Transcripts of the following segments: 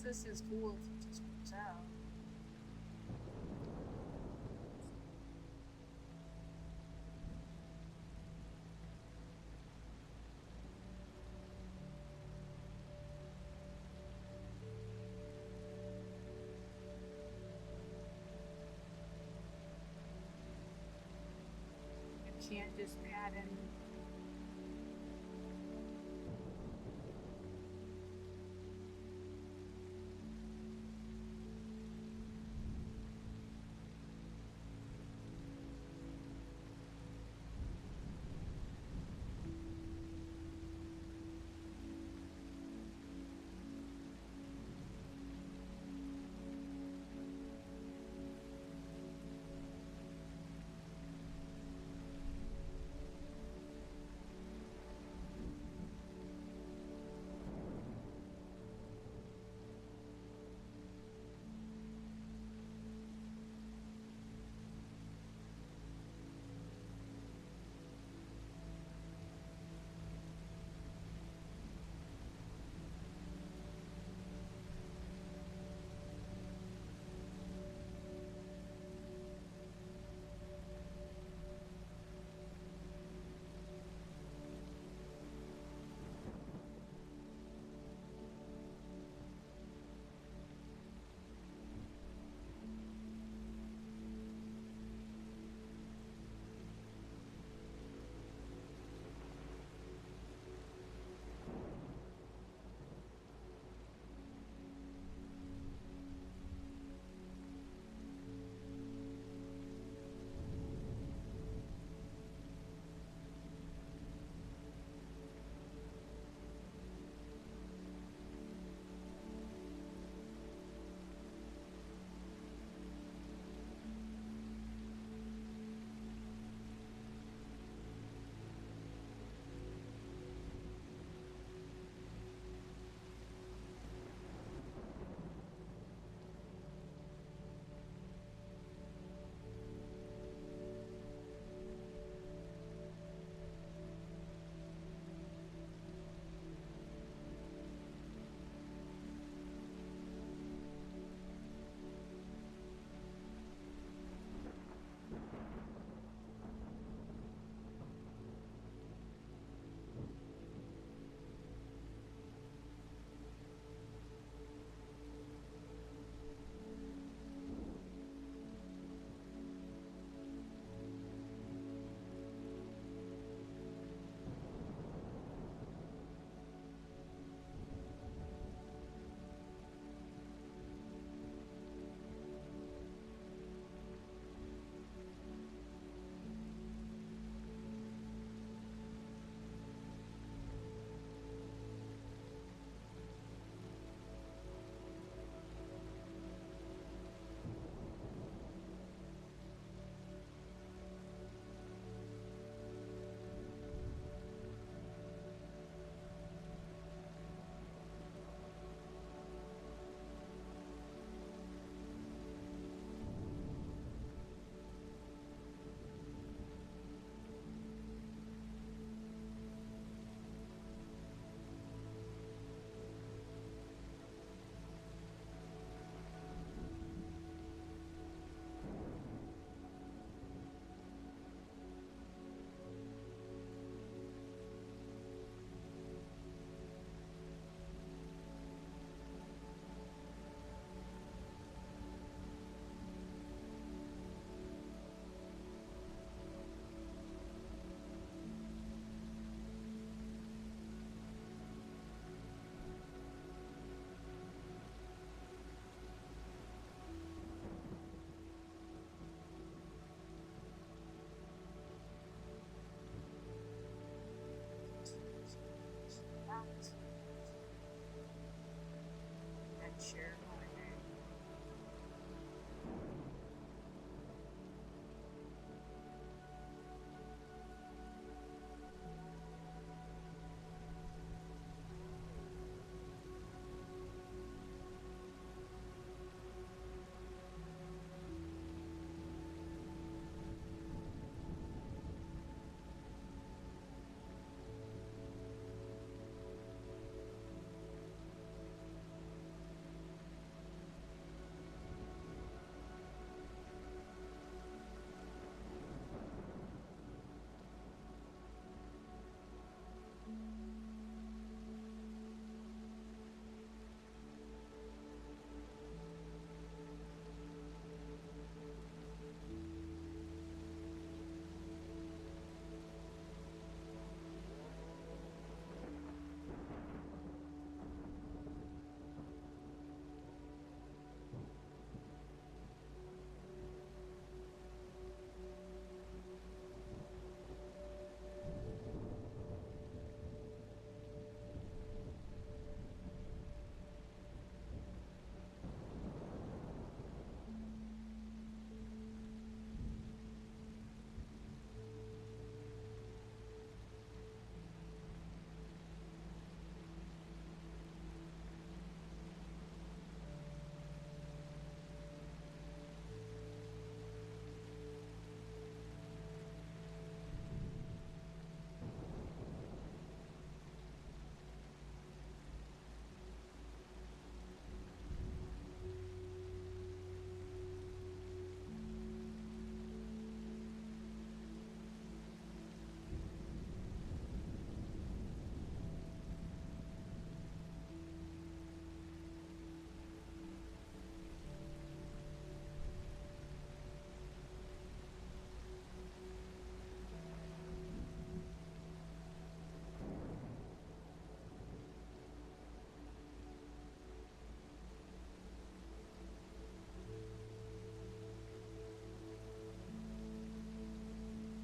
this is cool if it just works out. You can't just add in.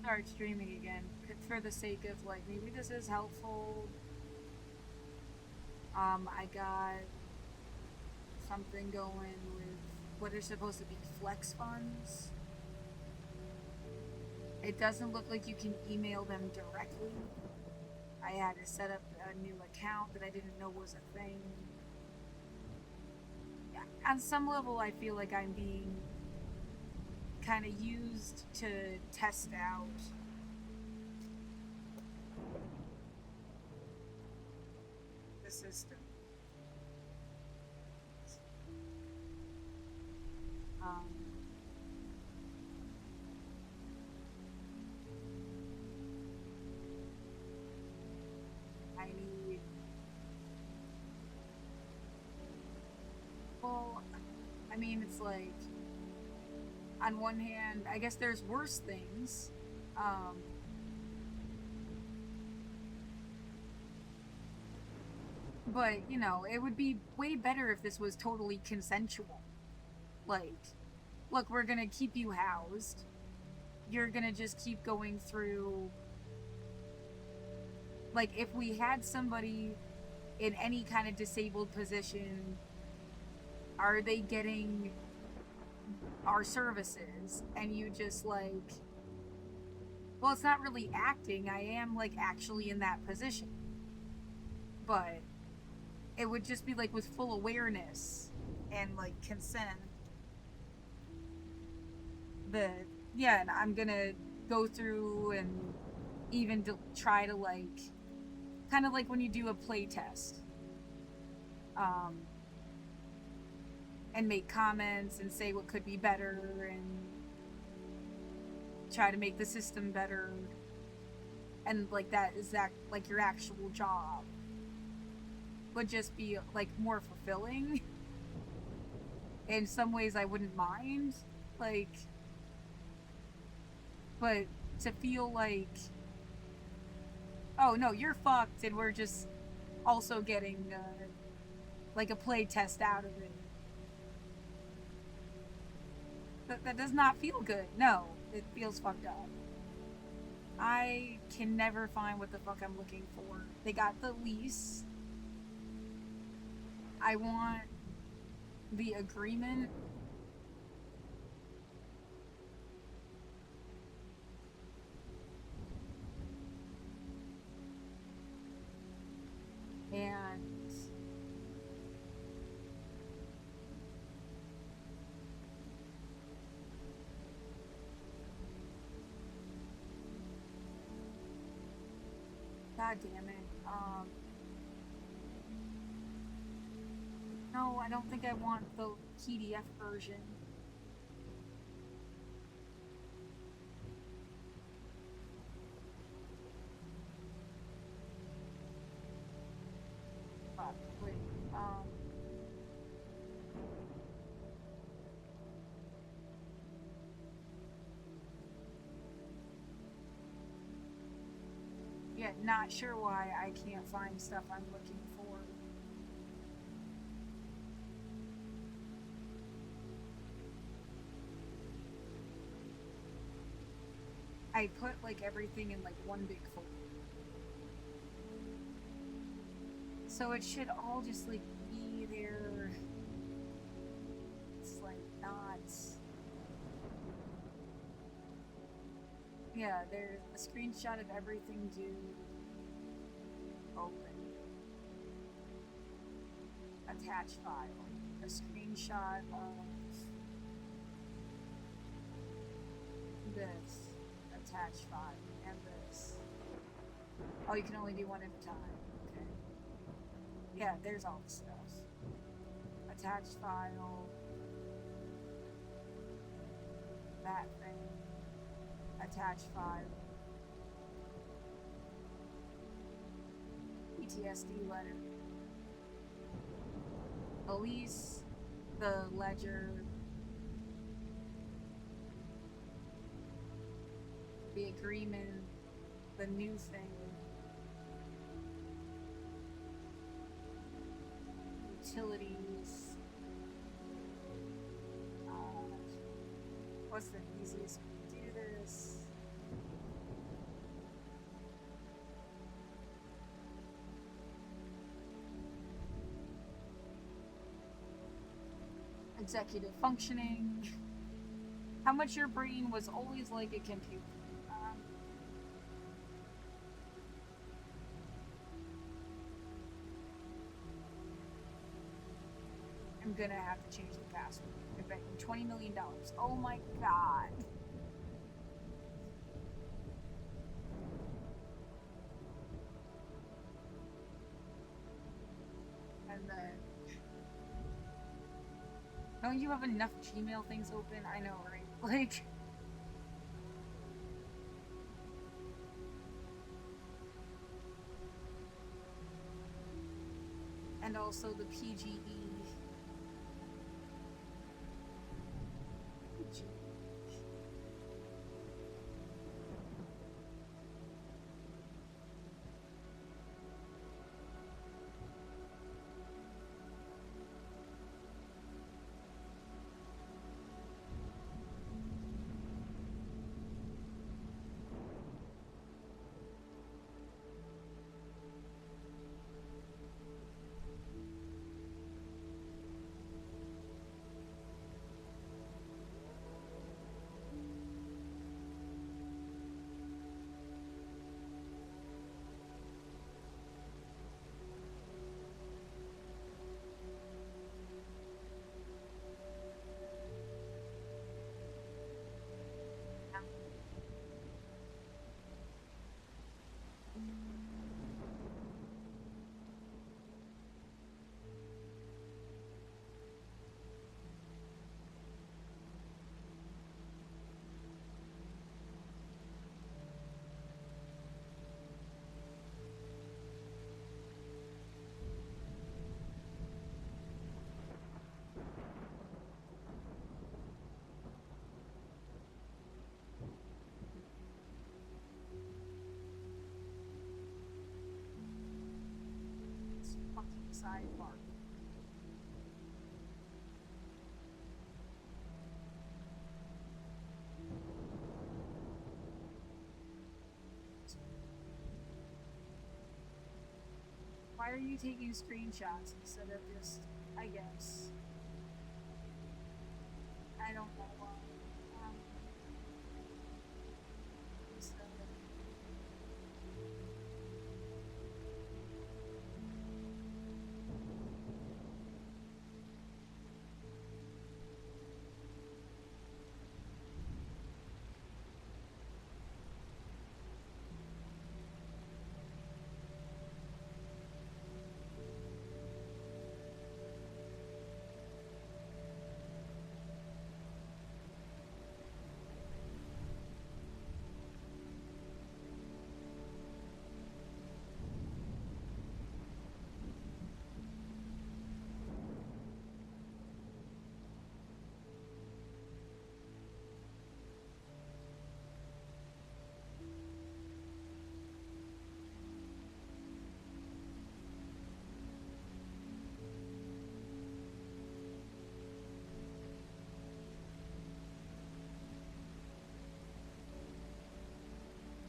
start streaming again for the sake of like maybe this is helpful. I got something going with what are supposed to be flex funds. It doesn't look like you can email them directly. I had to set up a new account that I didn't know was a thing. Yeah, on some level, I feel like I'm being kind of used to test out the system. I need. Well, I mean, it's like, on one hand, I guess there's worse things. But, you know, it would be way better if this was totally consensual. Like, look, we're gonna keep you housed. You're gonna just keep going through. Like, if we had somebody in any kind of disabled position, are they getting our services? And you just like, well, it's not really acting. I am like actually in that position. But it would just be like with full awareness and like consent. Yeah, and I'm gonna go through and even try to like, kind of like when you do a play test. And make comments and say what could be better and try to make the system better. And like that is that like your actual job would just be like more fulfilling. In some ways I wouldn't mind, like, but to feel like, oh no, you're fucked and we're just also getting like a play test out of it. That does not feel good. No, it feels fucked up. I can never find what the fuck I'm looking for. They got the lease. I want the agreement. And God damn it. No, I don't think I want the PDF version. Wait, yeah, not sure why I can't find stuff I'm looking for. I put like everything in like one big folder. So it should all just like be there. It's like not. Yeah, there's a screenshot of everything due. Open. Attach file. A screenshot of this. Attach file. And this. Oh, you can only do one at a time. Okay. Yeah, there's all the stuff. Attached file. That thing. Attached file. PTSD letter. The lease. The ledger. The agreement. The new thing. Utilities. What's the easiest way to do this? executive functioning, how much your brain was always like a computer. I'm gonna have to change the password. I bet you $20 million. Oh my god. And then, don't you have enough Gmail things open? I know, right? Like, and also the PGE. Fucking sidebar. Why are you taking screenshots instead of just, I guess. I don't know why. So,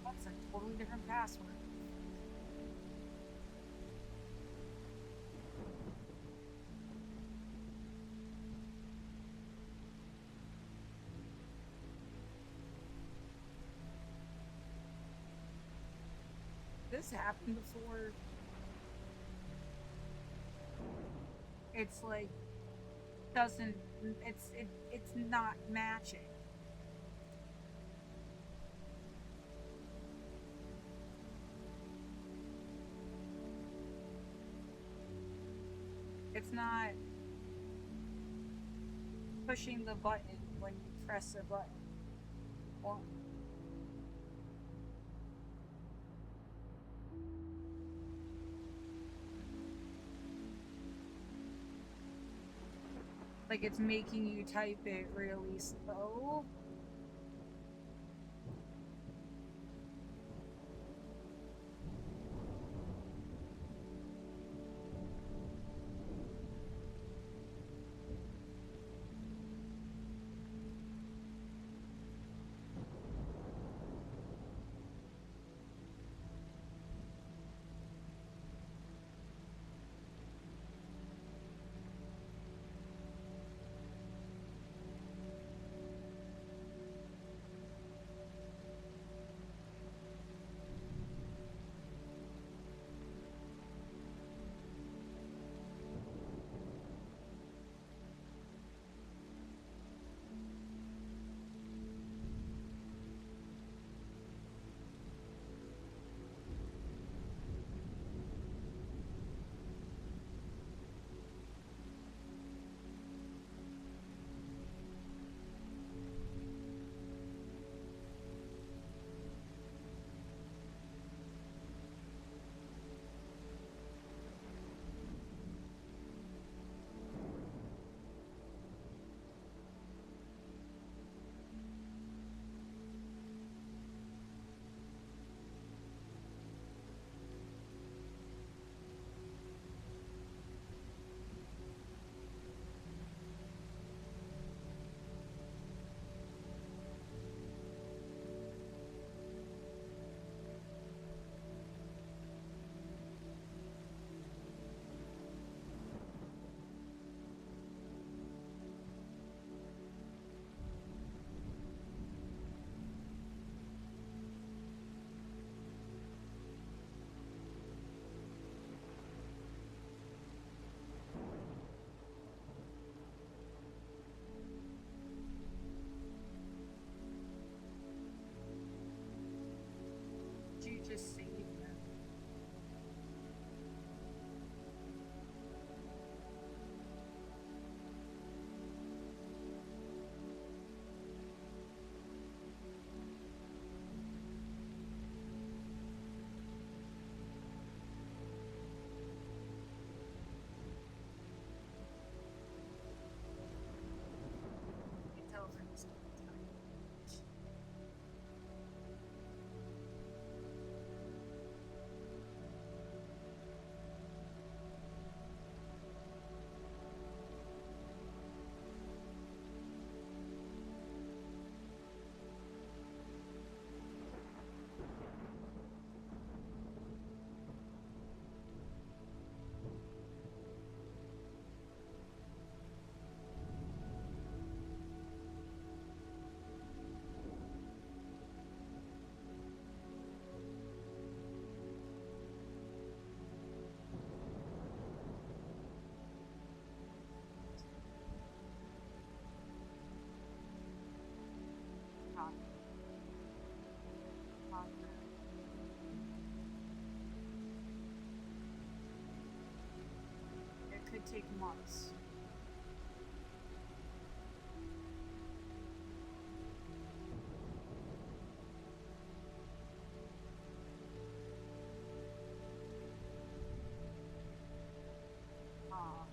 that's a totally different password. This happened before. It's like doesn't it's not matching. It's not pushing the button when you press a button. Or like it's making you type it really slow. Just save them. You can tell from this time. Talk. Talk. It could take months. Ah.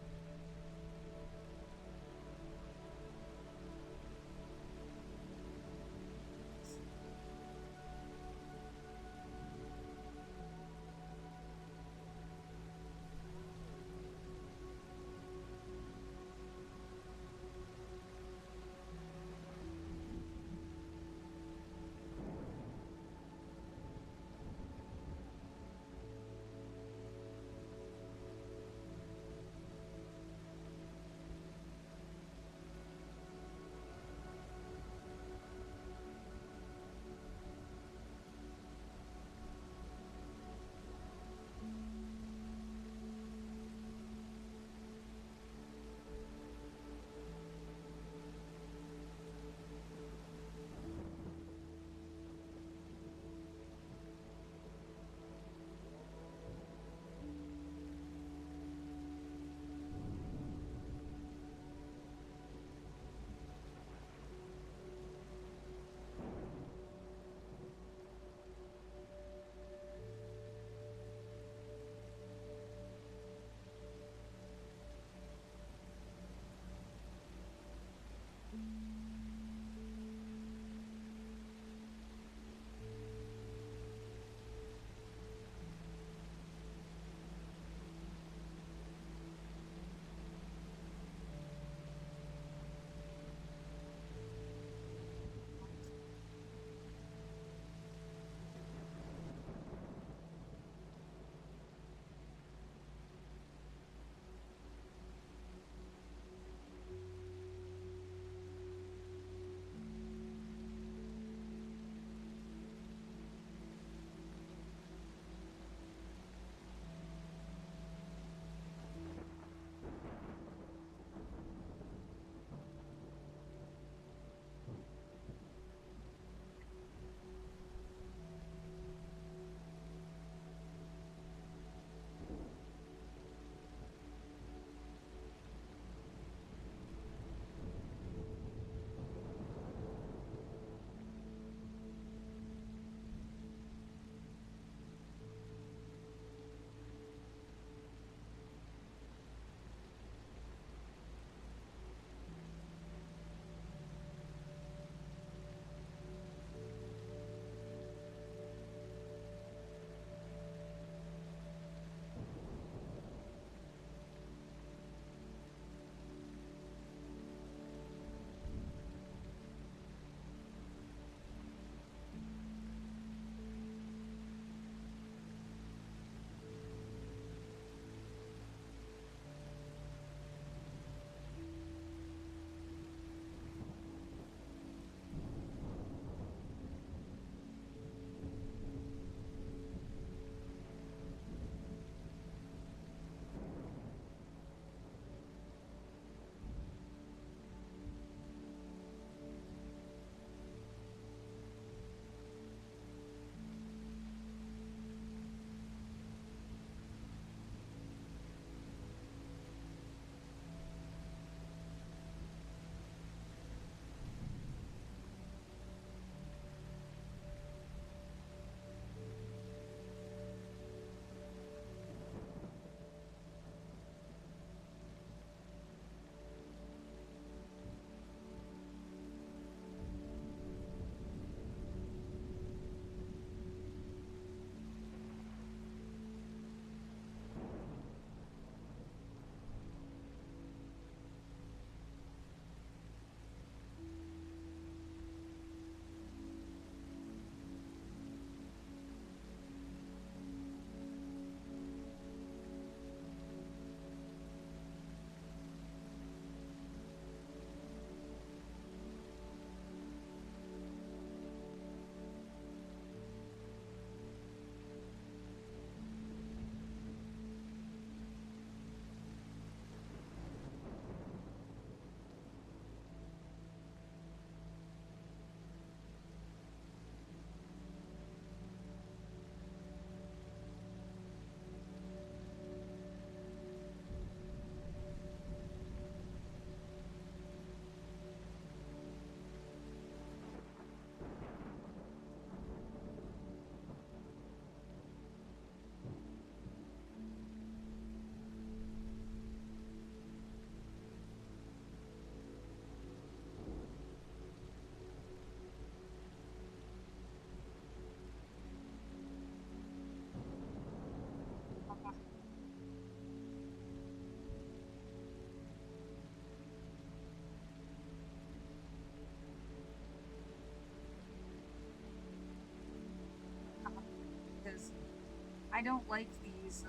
I don't like these,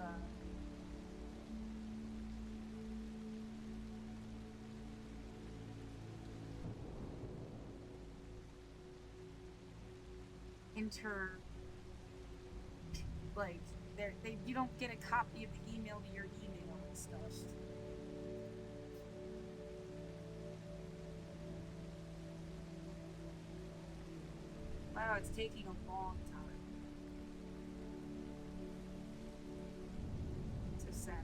inter, like, you don't get a copy of the email to your email and stuff. Wow, it's taking a long time to send.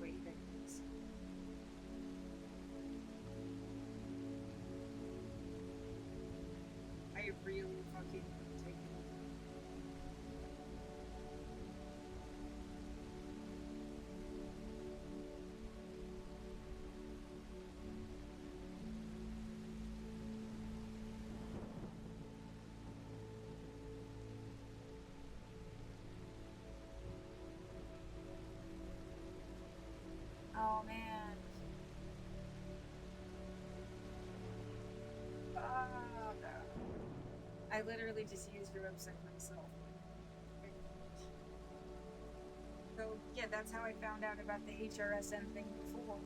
Wait, it is. I really fucking take it. Oh man. Oh no. I literally just used your website myself. So yeah, that's how I found out about the HRSN thing before.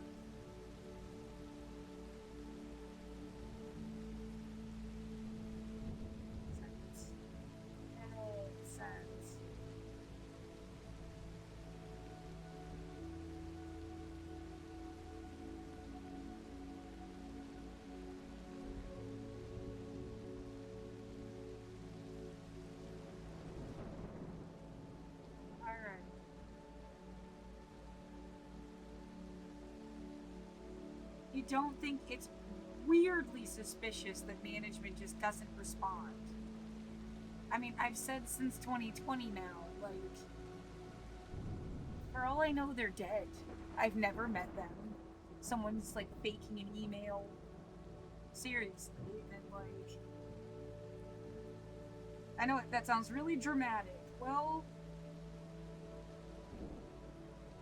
Sense. Sense. Alright. You don't think it's weirdly suspicious that management just doesn't respond? I mean, I've said since 2020 now, like, for all I know, they're dead. I've never met them. Someone's like faking an email. Seriously, and like, I know that sounds really dramatic. Well,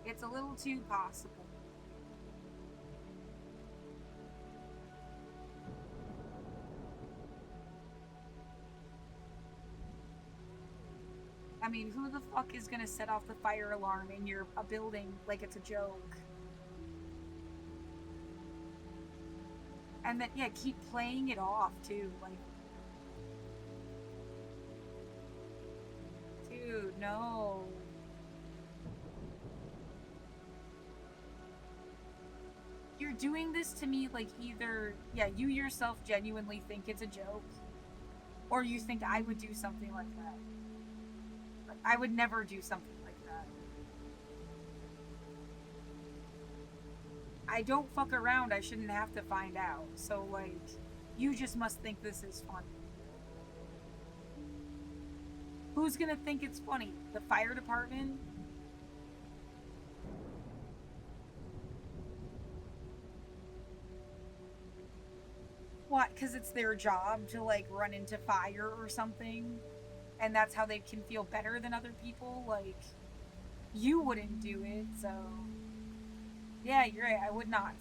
it's a little too possible. I mean, who the fuck is gonna set off the fire alarm in a building like it's a joke? And then, yeah, keep playing it off too. Like, dude, no. You're doing this to me like either, yeah, you yourself genuinely think it's a joke, or you think I would do something like that. Like, I would never do something like that. I don't fuck around, I shouldn't have to find out. So, like, you just must think this is funny. Who's gonna think it's funny? The fire department? What? Because it's their job to, like, run into fire or something? And that's how they can feel better than other people? Like, you wouldn't do it, so. Yeah, you're right, I would not.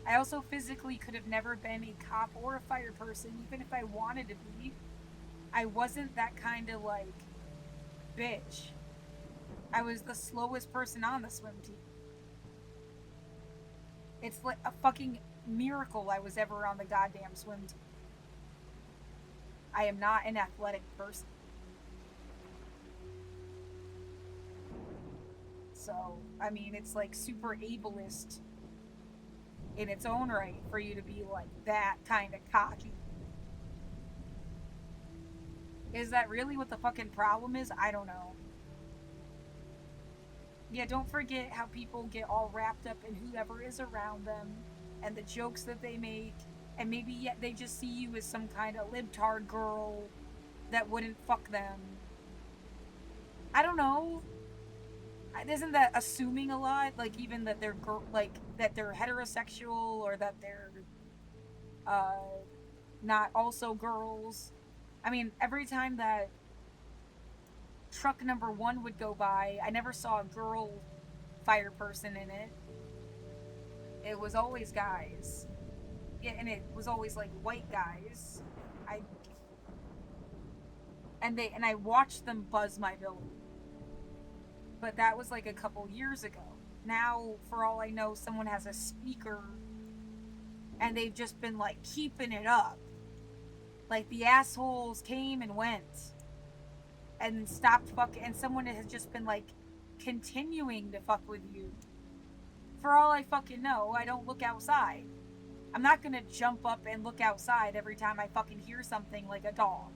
I also physically could have never been a cop or a fire person, even if I wanted to be. I wasn't that kind of, like, bitch. I was the slowest person on the swim team. It's like a fucking miracle I was ever on the goddamn swim team. I am not an athletic person. So, I mean, it's like super ableist in its own right for you to be like that kind of cocky. Is that really what the fucking problem is? I don't know. Yeah, don't forget how people get all wrapped up in whoever is around them and the jokes that they make, and maybe yet they just see you as some kind of libtard girl that wouldn't fuck them. I don't know. Isn't that assuming a lot? Like even that they're like that they're heterosexual or that they're uh, not also girls. I mean, every time that truck number 1 would go by. I never saw a girl fire person in it. It was always guys. Yeah, and it was always like white guys. I and I watched them buzz my building. But that was like a couple years ago. Now, for all I know, someone has a speaker and they've just been like keeping it up. Like the assholes came and went and stopped fucking, and someone has just been like continuing to fuck with you. For all I fucking know, I don't look outside. I'm not gonna jump up and look outside every time I fucking hear something like a dog.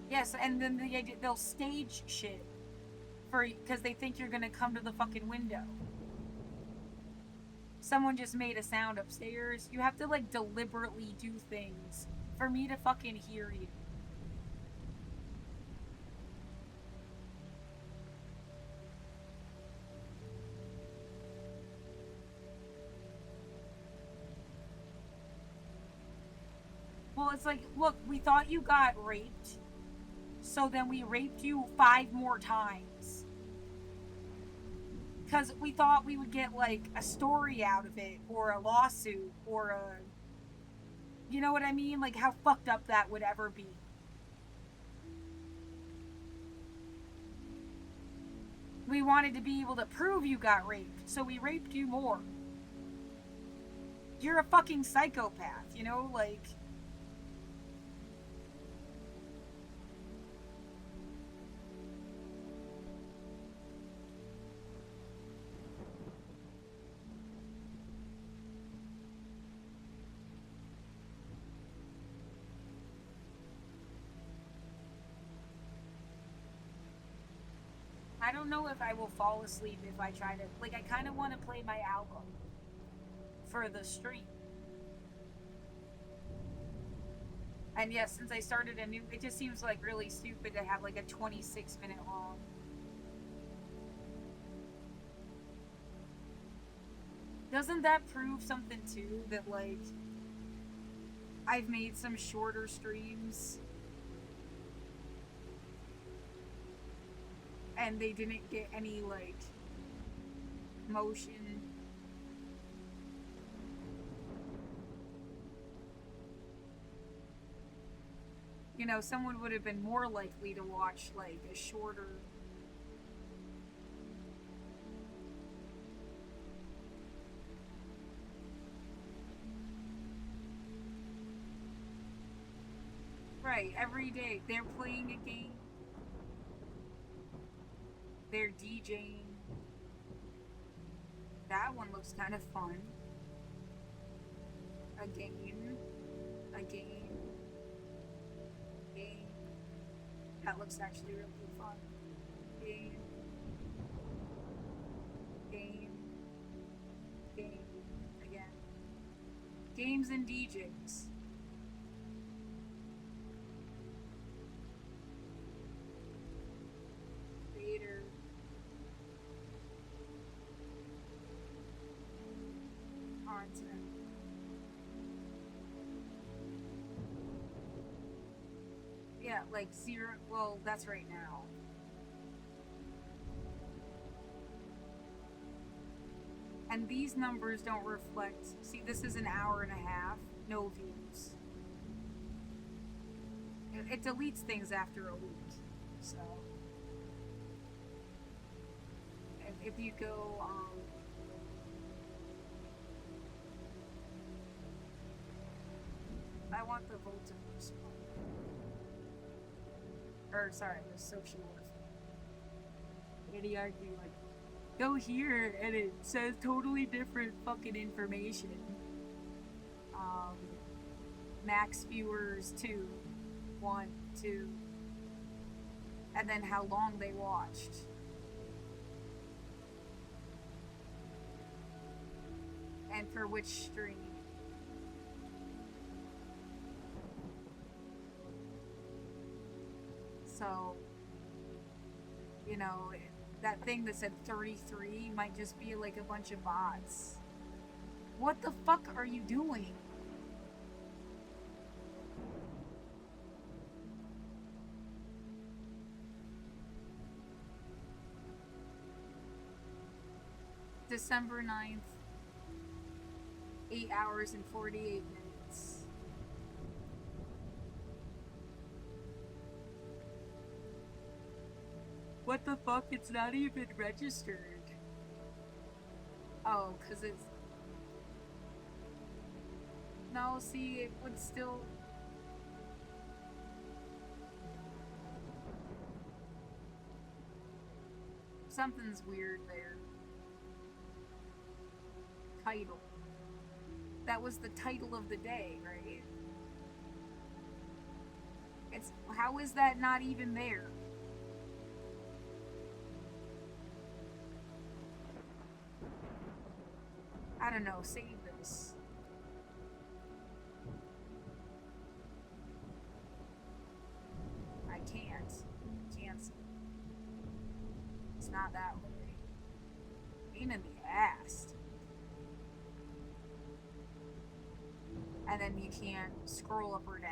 Yes, and then they'll stage shit for because they think you're gonna come to the fucking window. Someone just made a sound upstairs. You have to like deliberately do things for me to fucking hear you. Well, it's like, look, we thought you got raped, so then we raped you 5 more times. Because we thought we would get like a story out of it, or a lawsuit, or a. You know what I mean? Like how fucked up that would ever be. We wanted to be able to prove you got raped, so we raped you more. You're a fucking psychopath, you know? Like. I don't know if I will fall asleep if I try to. Like, I kind of want to play my album for the stream. And yes, since I started a new. It just seems like really stupid to have like a 26-minute long. Doesn't that prove something too? That like. I've made some shorter streams. And they didn't get any like motion. You know, someone would have been more likely to watch like a shorter. Right, every day they're playing a game. They're DJing. That one looks kind of fun. A game. A game. Game. That looks actually really fun. Game. Game. Game. Again. Games and DJs. Creator. Content. Yeah, like 0. Well, that's right now. And these numbers don't reflect. See, this is an hour and a half. No views. It deletes things after a week. So. If you go. I want the Voltimers one. Or, sorry, the social orphan. And he argued, like, go here, and it says totally different fucking information. Max viewers 2, 1, 2, and then how long they watched. And for which stream. So, you know, that thing that said 33 might just be like a bunch of bots. What the fuck are you doing? December 9th, 8 hours and 48 minutes. What the fuck? It's not even registered. Oh, because it's... No, see, it would still... Something's weird there. Title. That was the title of the day, right? It's... How is that not even there? I don't know, save this. I can't. Cancel. It's not that way. Pain in the ass. And then you can't scroll up or down.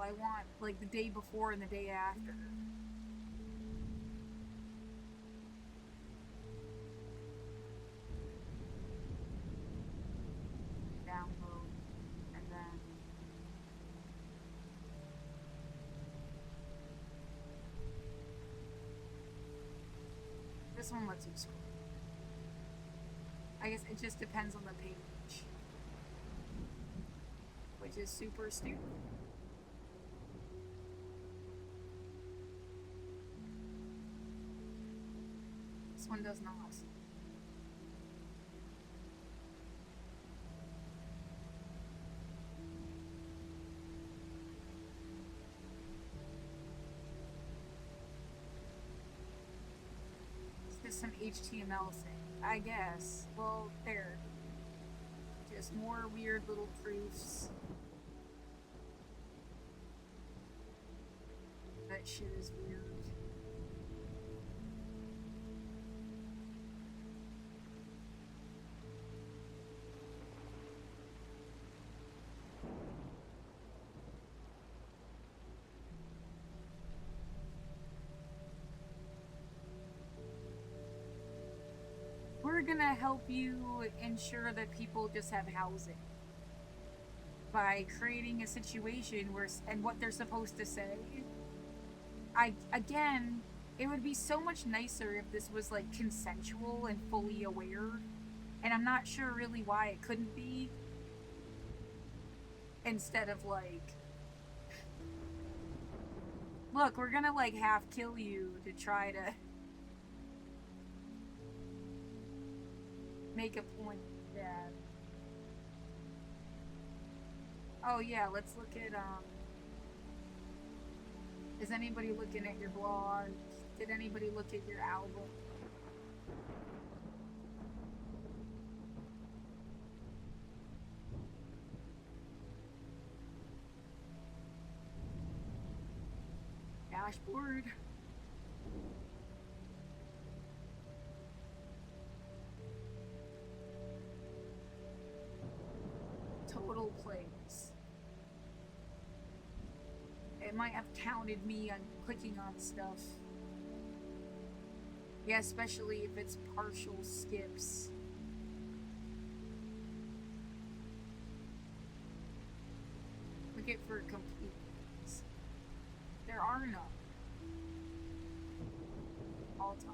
I want like the day before and the day after. Download and then this one lets you scroll. I guess it just depends on the page, which is super stupid. This one does not. Is this some HTML thing? I guess. Well, there. Just more weird little proofs. That shit is weird. We're gonna help you ensure that people just have housing by creating a situation where, and what they're supposed to say. Again, it would be so much nicer if this was like consensual and fully aware, and I'm not sure really why it couldn't be, instead of like, look, we're gonna like half kill you to try to make a point. Yeah. Oh yeah, let's look at is anybody looking at your blog? Did anybody look at your album? Dashboard. Total plays. It might have counted me on clicking on stuff. Yeah, especially if it's partial skips. Look it for complete ones. There are none. All time.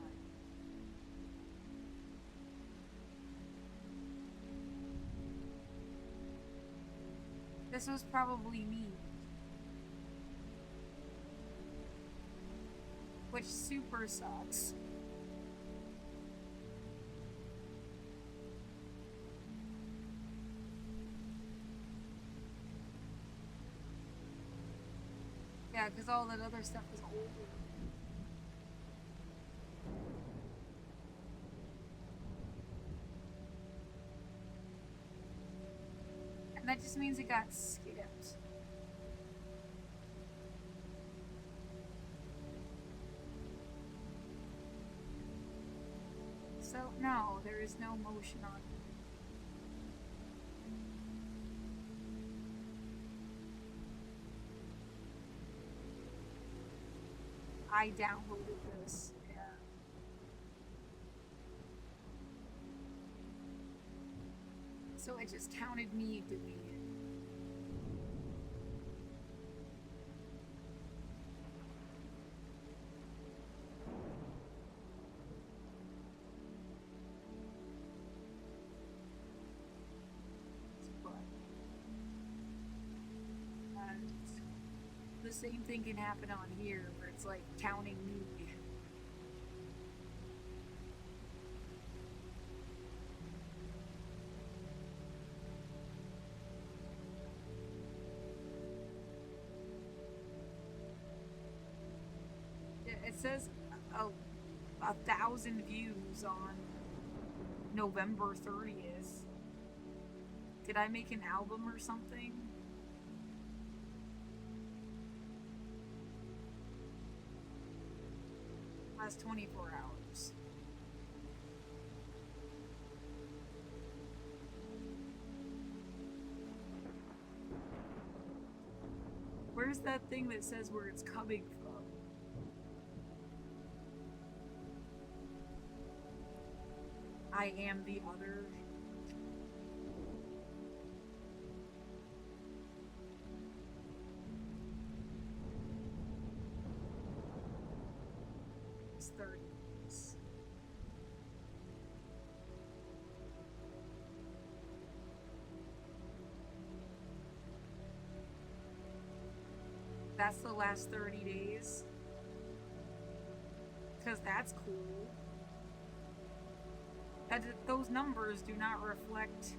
This was probably me. Which super sucks. Yeah, because all that other stuff was older. And that just means it got skipped. So, no, there is no motion on it. I downloaded this, yeah. So it just counted me doing it. And the same thing can happen on here, where it's like counting me. It says 1,000 views on November 30th. Did I make an album or something? Last 24 hours. Where's that thing that says where it's coming from? I am the other. It's 30 minutes. That's the last 30 days. Because that's cool. Those numbers do not reflect.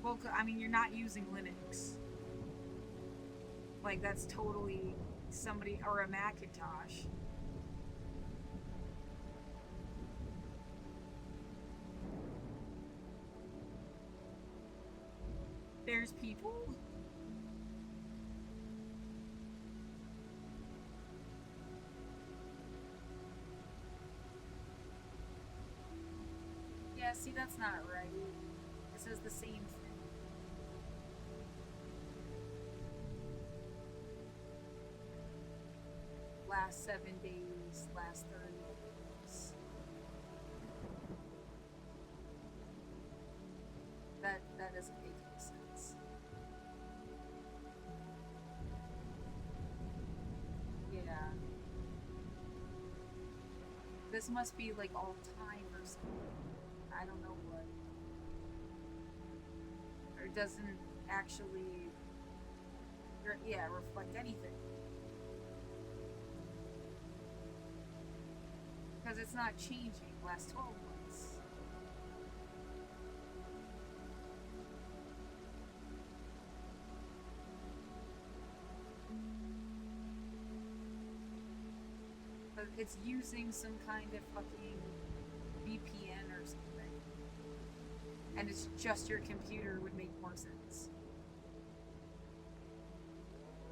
Well, I mean, you're not using Linux. Like, that's totally somebody, or a Macintosh. There's people. Yeah, see, that's not right. It says the same thing. Last 7 days, last 30 days. That doesn't make any sense. Yeah. This must be like all time or something. I don't know what. Or it doesn't actually, yeah, reflect anything. Because it's not changing last 12 months. But it's using some kind of fucking VPN or something. And it's just your computer would make more sense.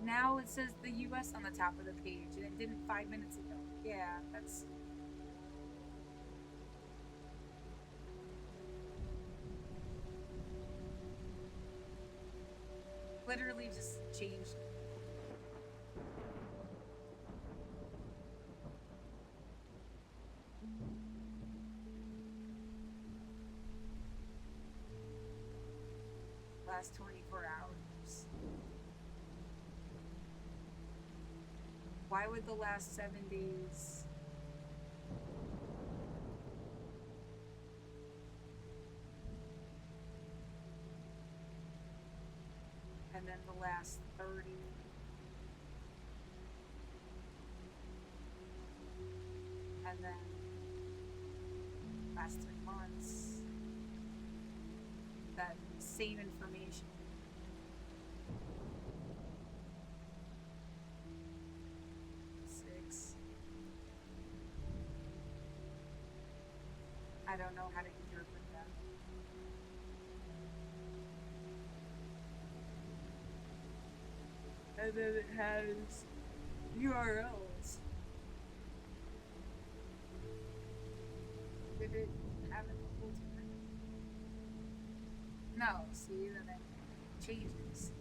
Now it says the US on the top of the page, and it didn't 5 minutes ago. Yeah, that's... literally just changed. Last 24 hours. Why would the last 7 days... and then the last 30... and then last 3 months, that same information. I don't know how to interpret that. And then it has URLs. Did it have it the whole time? No, see, then it changes.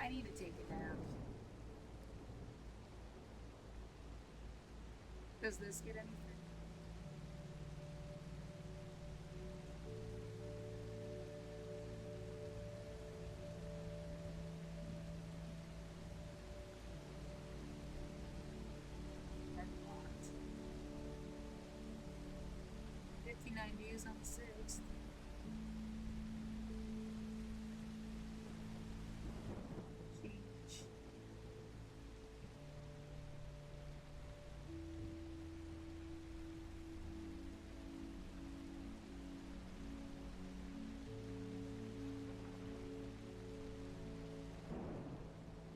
I need to take a nap. Does this get anything? Maybe not. 59 views on the 6th. Change.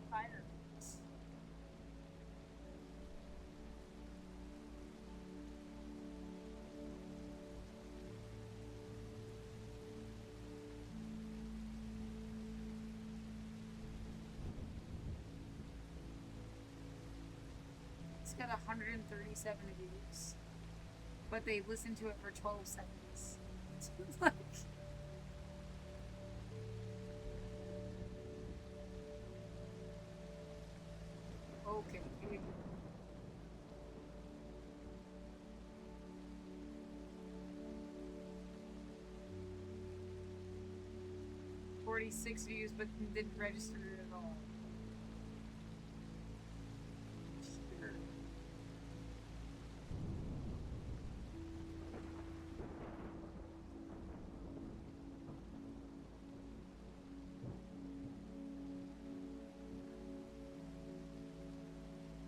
Fireworks. It's got 137 views, but they listened to it for 12 seconds. It's like, okay. 46 views, but didn't register it at all. Sure.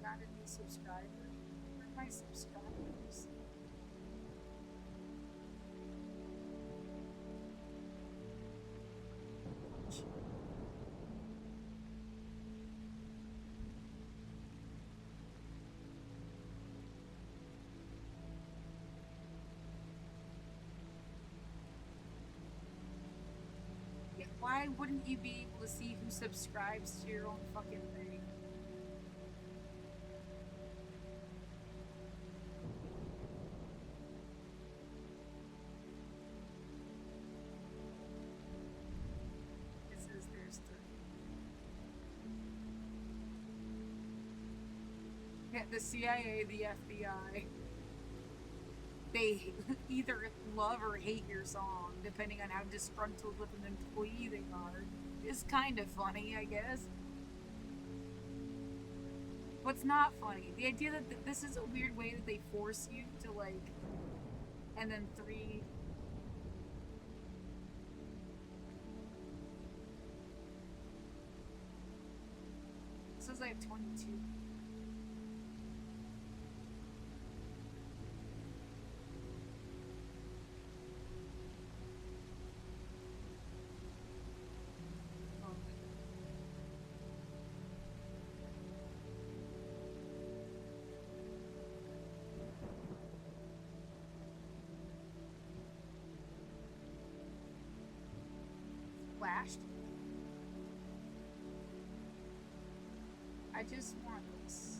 Got a new subscriber. Where are my subscribers? Yeah, why wouldn't you be able to see who subscribes to your own fucking thing? It says there's 3. Yeah, the CIA, the FBI. They either love or hate your song, depending on how disgruntled with an employee they are. It's kind of funny, I guess. What's not funny? The idea that this is a weird way that they force you to, like, and then 3. It says I have 22. Flashed. I just want this.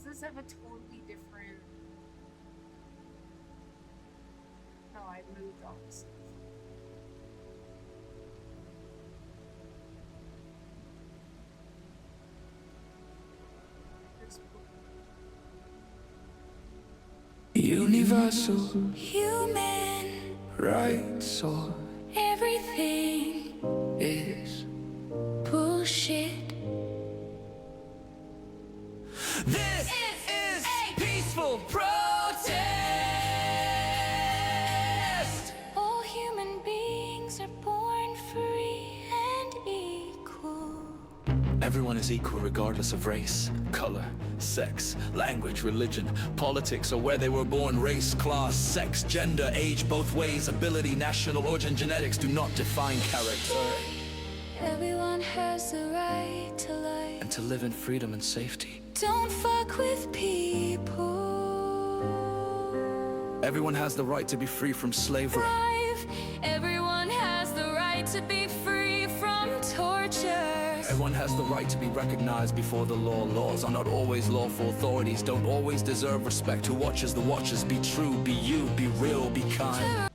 does this have a totally different... No, I moved all this stuff. Universal human rights, or everything is bullshit. This is a peaceful protest. All human beings are born free and equal. Everyone is equal regardless of race, color, sex, language, religion, politics, or where they were born. Race, class, sex, gender, age, both ways, ability, national origin, genetics do not define character. Everyone has the right to life and to live in freedom and safety. Don't fuck with people. Everyone has the right to be free from slavery. Everyone has the right to be free from torture. Everyone has the right to be recognized before the law. Laws are not always lawful. Authorities don't always deserve respect. Who watches the watchers? Be true, be you, be real, be kind.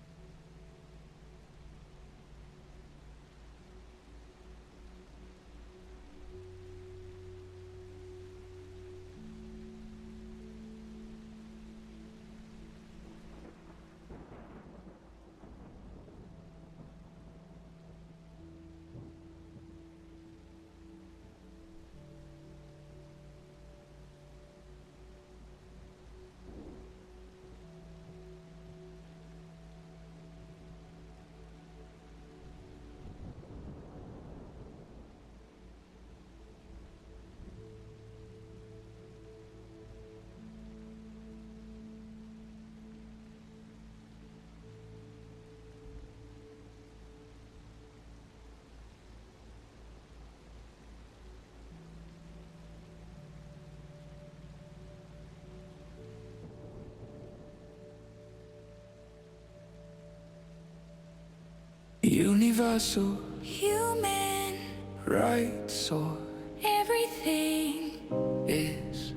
Universal human rights, or everything is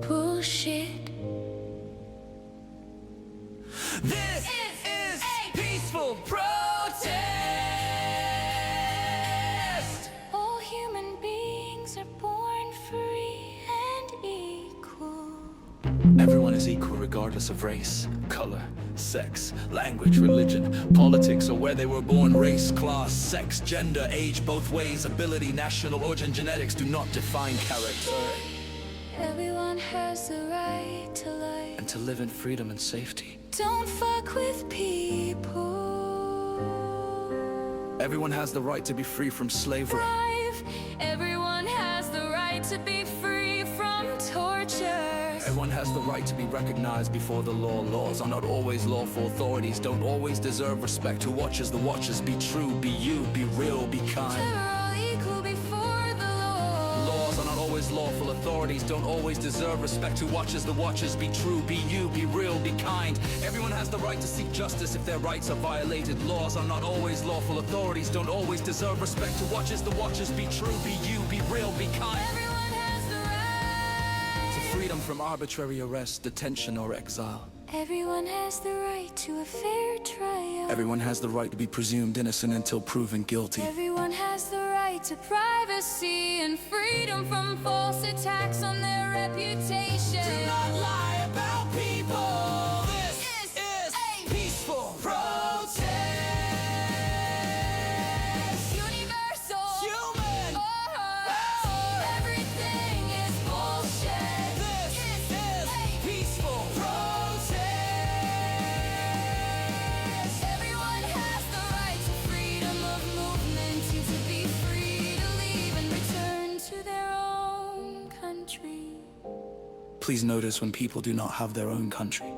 bullshit. This is a peaceful protest. All human beings are born free and equal. Everyone is equal regardless of race, color, sex, language, religion, politics, or where they were born. Race, class, sex, gender, age, both ways, ability, national origin, genetics do not define character. Everyone has the right to life and to live in freedom and safety. Don't fuck with people. Everyone has the right to be free from slavery. Everyone has the right to be free from torture. Everyone has the right to be recognized before the law. Laws are not always lawful. Authorities don't always deserve respect. Who watches the watchers? Be true, be you, be real, be kind. We're all equal before the law. Laws are not always lawful. Authorities don't always deserve respect. Who watches the watchers? Be true, be you, be real, be kind. Everyone has the right to seek justice if their rights are violated. Laws are not always lawful. Authorities don't always deserve respect. Who watches the watchers? Be true, be you, be real, be kind. Freedom from arbitrary arrest, detention, or exile. Everyone has the right to a fair trial. Everyone has the right to be presumed innocent until proven guilty. Everyone has the right to privacy and freedom from false attacks on their reputation. Do not lie about people. This is a peaceful protest. Universal human rights. Everything is bullshit. Peaceful protest. Everyone has the right to freedom of movement, to be free to leave and return to their own country. Please notice when people do not have their own country.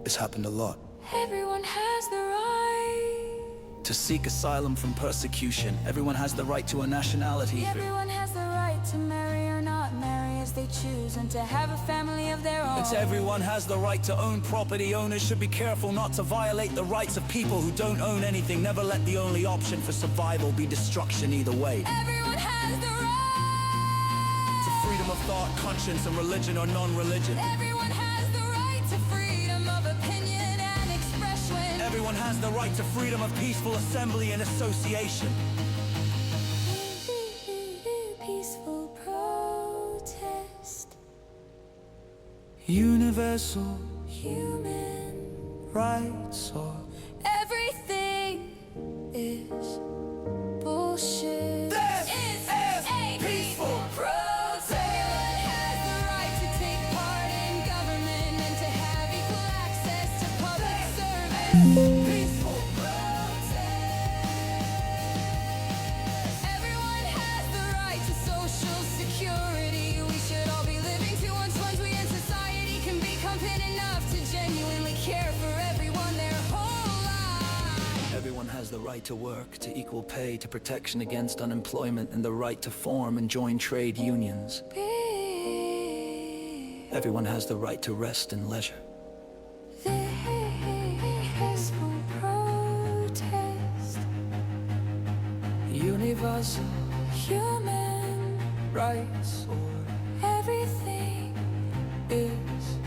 This happened a lot. Everyone has the right to seek asylum from persecution. Everyone has the right to a nationality. Everyone has the right to marry or not marry as they choose, and to have a family of their own. It's everyone has the right to own property. Owners should be careful not to violate the rights of people who don't own anything. Never let the only option for survival be destruction either way. Everyone has the right to freedom of thought, conscience, and religion or non-religion. Everyone has the right to freedom of opinion and expression. Everyone has the right to freedom of peaceful assembly and association. Peaceful protest. Universal Human rights or everything is bullshit. This is a peaceful protest. Everyone has the right to take part in government and to have equal access to public service. peaceful Everyone has the right to social security. We should all be living to once we in society can be competent enough to genuinely care for everyone their whole life. Everyone has the right to work, to equal pay, to protection against unemployment, and the right to form and join trade unions. Everyone has the right to rest and leisure. Peaceful protest. Universal Human rights or everything is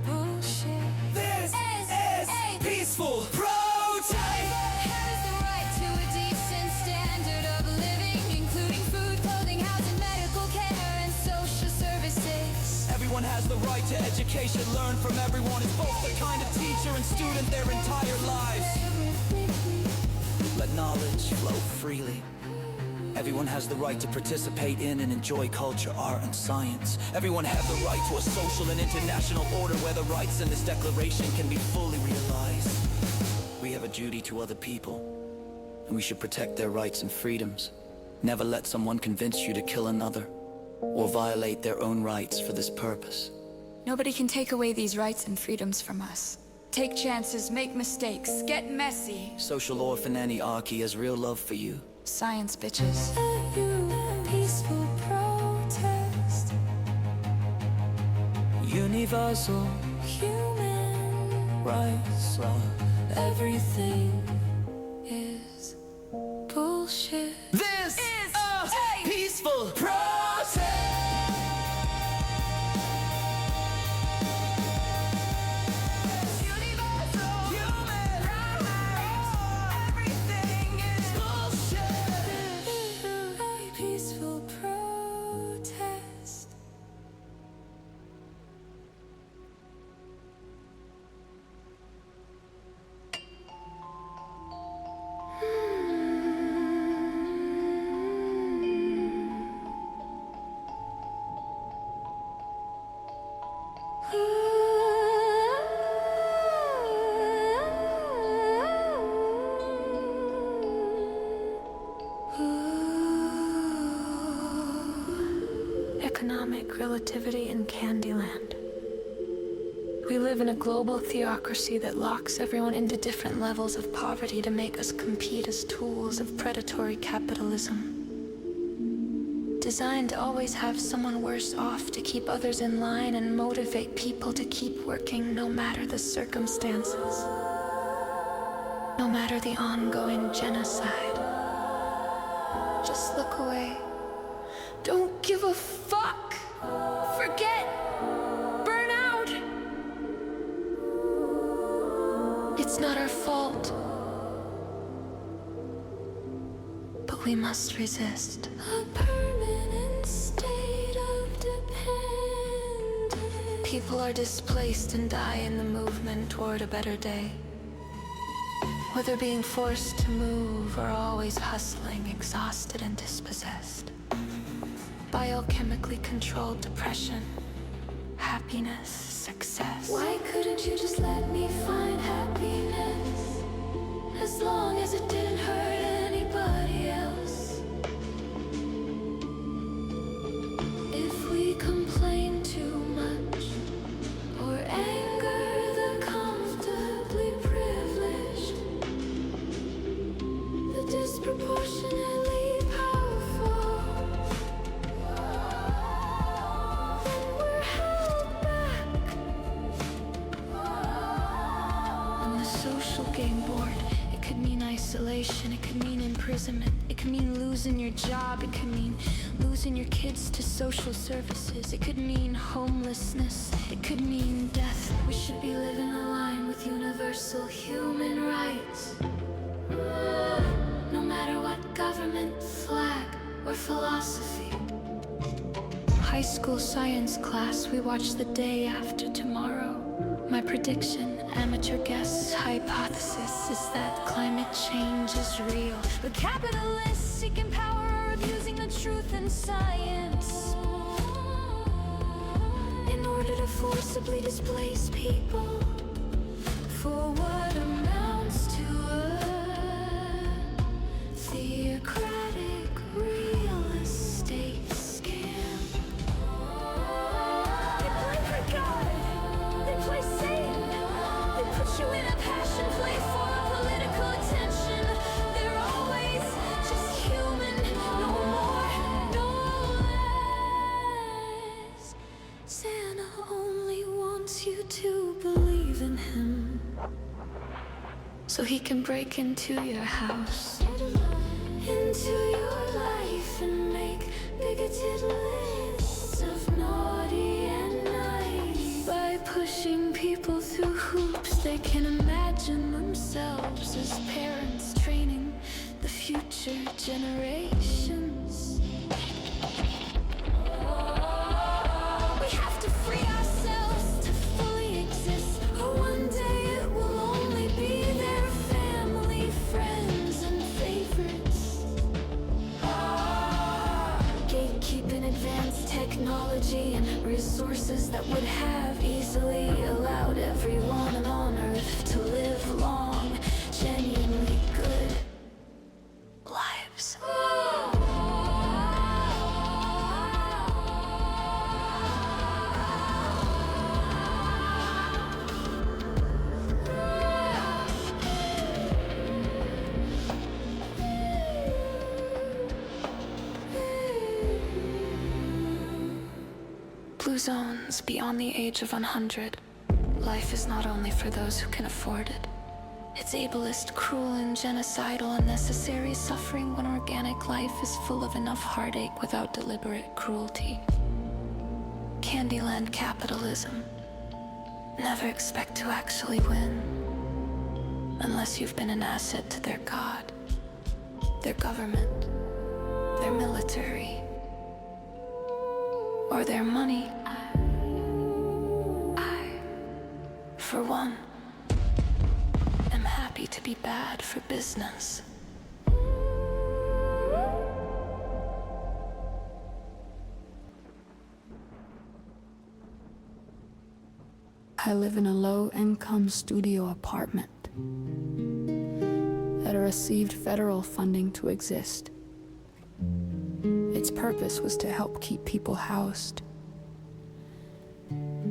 bullshit. This is peaceful protest. Everyone has the right to a decent standard of living, including food, clothing, housing, medical care, and social services. Everyone has the right to education. Learn from everyone is both the kind of teacher and student their entire lives. Let knowledge flow freely. Everyone has the right to participate in and enjoy culture, art, and science. Everyone has the right to a social and international order where the rights in this declaration can be fully realized. We have a duty to other people, and we should protect their rights and freedoms. Never let someone convince you to kill another, or violate their own rights for this purpose. Nobody can take away these rights and freedoms from us. Take chances, make mistakes, get messy. Social orphan Archy has real love for you. Science, bitches. Peaceful protest. Universal Human rights are everything is bullshit. This is a peaceful protest. Universal human rights. Everything is bullshit. Peaceful protest. Economic relativity in Candyland. We live in a global theocracy that locks everyone into different levels of poverty to make us compete as tools of predatory capitalism. Designed to always have someone worse off to keep others in line and motivate people to keep working no matter the circumstances. No matter the ongoing genocide. Just look away. Don't give a fuck. Forget. Burn out. It's not our fault. But we must resist. A permanent state of dependence. People are displaced and die in the movement toward a better day. Whether being forced to move or always hustling, exhausted and dispossessed. Biochemically controlled depression, happiness, success. Why couldn't you just let me find happiness? As long as it didn't hurt anybody else. If we complain too much or anger the comfortably privileged, the disproportionately powerful, then we're held back. On the social game board, it could mean isolation, it could mean imprisonment, it could mean losing your job, it could mean losing your kids to social services, it could mean homelessness, it could mean death. We should be living aligned with universal human rights. No matter what government, flag, or philosophy. High school science class, we watch The Day After Tomorrow. My prediction, amateur guess, hypothesis is that climate change is real. But capitalists seeking power are abusing the truth in science in order to forcibly displace people for what amounts to a theocratic real estate scam. They play for God, they play Satan, they put you in a passion play for political attention. They're always just human, no more, no less. Santa only wants you to believe in him, so he can break into your house, into your life, and make bigoted lists of naughty and nice. By pushing people through hoops, they can imagine themselves as parents training the future generations. We have to free ourselves to fully exist, or one day it will only be their family, friends, and favorites. Gatekeeping advanced technology and resources that would have easily allowed everyone on Earth to live long, genuinely good lives. Blue zones beyond the age of 100. Life is not only for those who can afford it. It's ableist, cruel, and genocidal, unnecessary suffering when organic life is full of enough heartache without deliberate cruelty. Candyland capitalism. Never expect to actually win unless you've been an asset to their god, their government, their military, or their money. I, for one, am happy to be bad for business. I live in a low-income studio apartment that received federal funding to exist. Its purpose was to help keep people housed.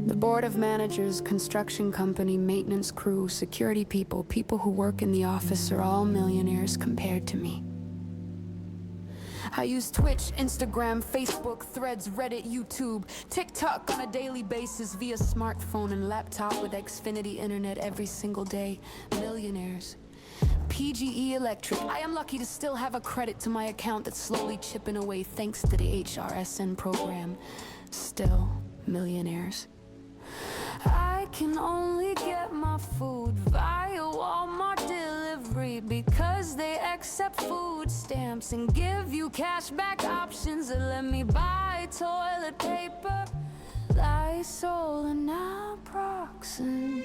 The board of managers, construction company, maintenance crew, security people, people who work in the office are all millionaires compared to me. I use Twitch, Instagram, Facebook, Threads, Reddit, YouTube, TikTok on a daily basis via smartphone and laptop with Xfinity internet every single day. Millionaires. PGE Electric. I am lucky to still have a credit to my account that's slowly chipping away thanks to the HRSN program. Still millionaires. I can only get my food via Walmart delivery because they accept food stamps and give you cashback options that let me buy toilet paper, Lysol, and naproxen.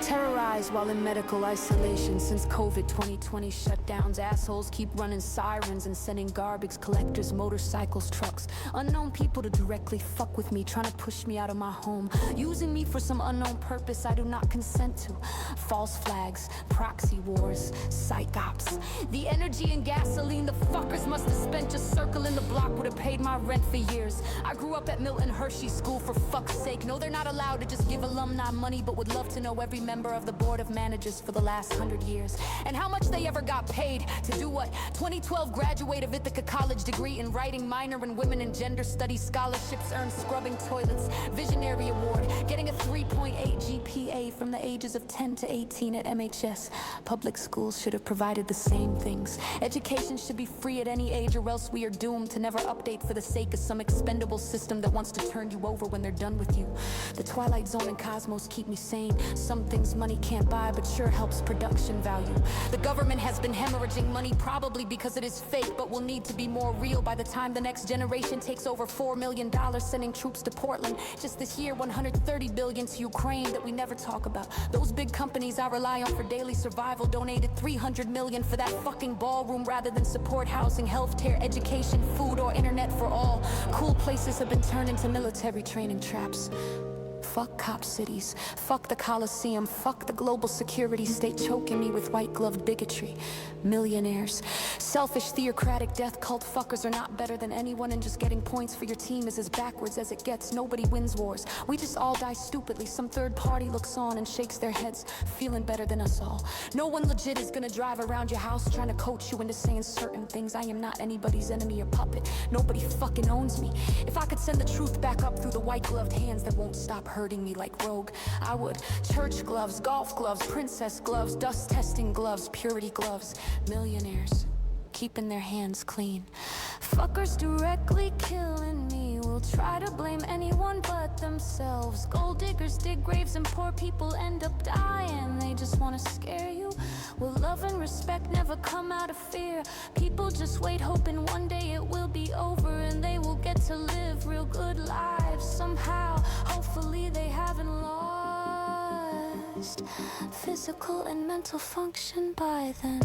Terrorized while in medical isolation since COVID 2020 shutdowns. Assholes keep running sirens and sending garbage collectors, motorcycles, trucks. Unknown people to directly fuck with me, trying to push me out of my home, using me for some unknown purpose I do not consent to. False flags, proxy wars, psych ops. The energy and gasoline the fuckers must have spent just circling the block would have paid my rent for years. I grew up at Milton Hershey School, for fuck's sake. No, they're not allowed to just give alumni money, but would love to know every member of the board of managers for the last 100 years. And how much they ever got paid to do what? 2012 graduate of Ithaca College degree in writing, minor in women and gender studies, scholarships earned, scrubbing toilets, visionary award, getting a 3.8 GPA day from the ages of 10 to 18 at MHS. Public schools should have provided the same things. Education should be free at any age, or else we are doomed to never update for the sake of some expendable system that wants to turn you over when they're done with you. The Twilight Zone and Cosmos keep me sane. Some things money can't buy, but sure helps production value. The government has been hemorrhaging money, probably because it is fake, but will need to be more real by the time the next generation takes over $4 million sending troops to Portland. Just this year, $130 billion to Ukraine that we never talk about. Those big companies I rely on for daily survival donated $300 million for that fucking ballroom rather than support housing, healthcare, education, food, or internet for all. Cool places have been turned into military training traps. Fuck cop cities, fuck the Coliseum, fuck the global security state choking me with white-gloved bigotry. Millionaires. Selfish, theocratic death cult fuckers are not better than anyone, and just getting points for your team is as backwards as it gets. Nobody wins wars. We just all die stupidly. Some third party looks on and shakes their heads, feeling better than us all. No one legit is gonna drive around your house trying to coach you into saying certain things. I am not anybody's enemy or puppet. Nobody fucking owns me. If I could send the truth back up through the white-gloved hands that won't stop hurting me like Rogue, I would. Church gloves, golf gloves, princess gloves, dust testing gloves, purity gloves. Millionaires keeping their hands clean. Fuckers directly killing me will try to blame anyone but themselves. Gold diggers dig graves and poor people end up dying. They just want to scare you. Will love and respect never come out of fear? People just wait hoping one day it will be over and they will get to live real good lives somehow. Hopefully they haven't lost physical and mental function by then.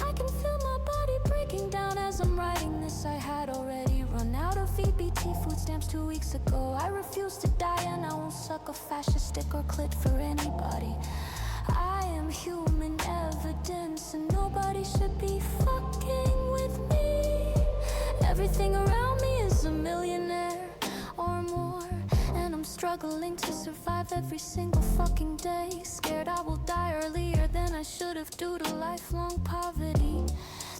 I can feel my body breaking down as I'm writing this. I had already run out of VBT food stamps 2 weeks ago. I refuse to die and I won't suck a fascist stick or clit for anybody. I am human evidence and nobody should be fucking with me. Everything around me is a millionaire or more, and I'm struggling to survive every single fucking day. Scared I will die earlier than I should have due to lifelong poverty.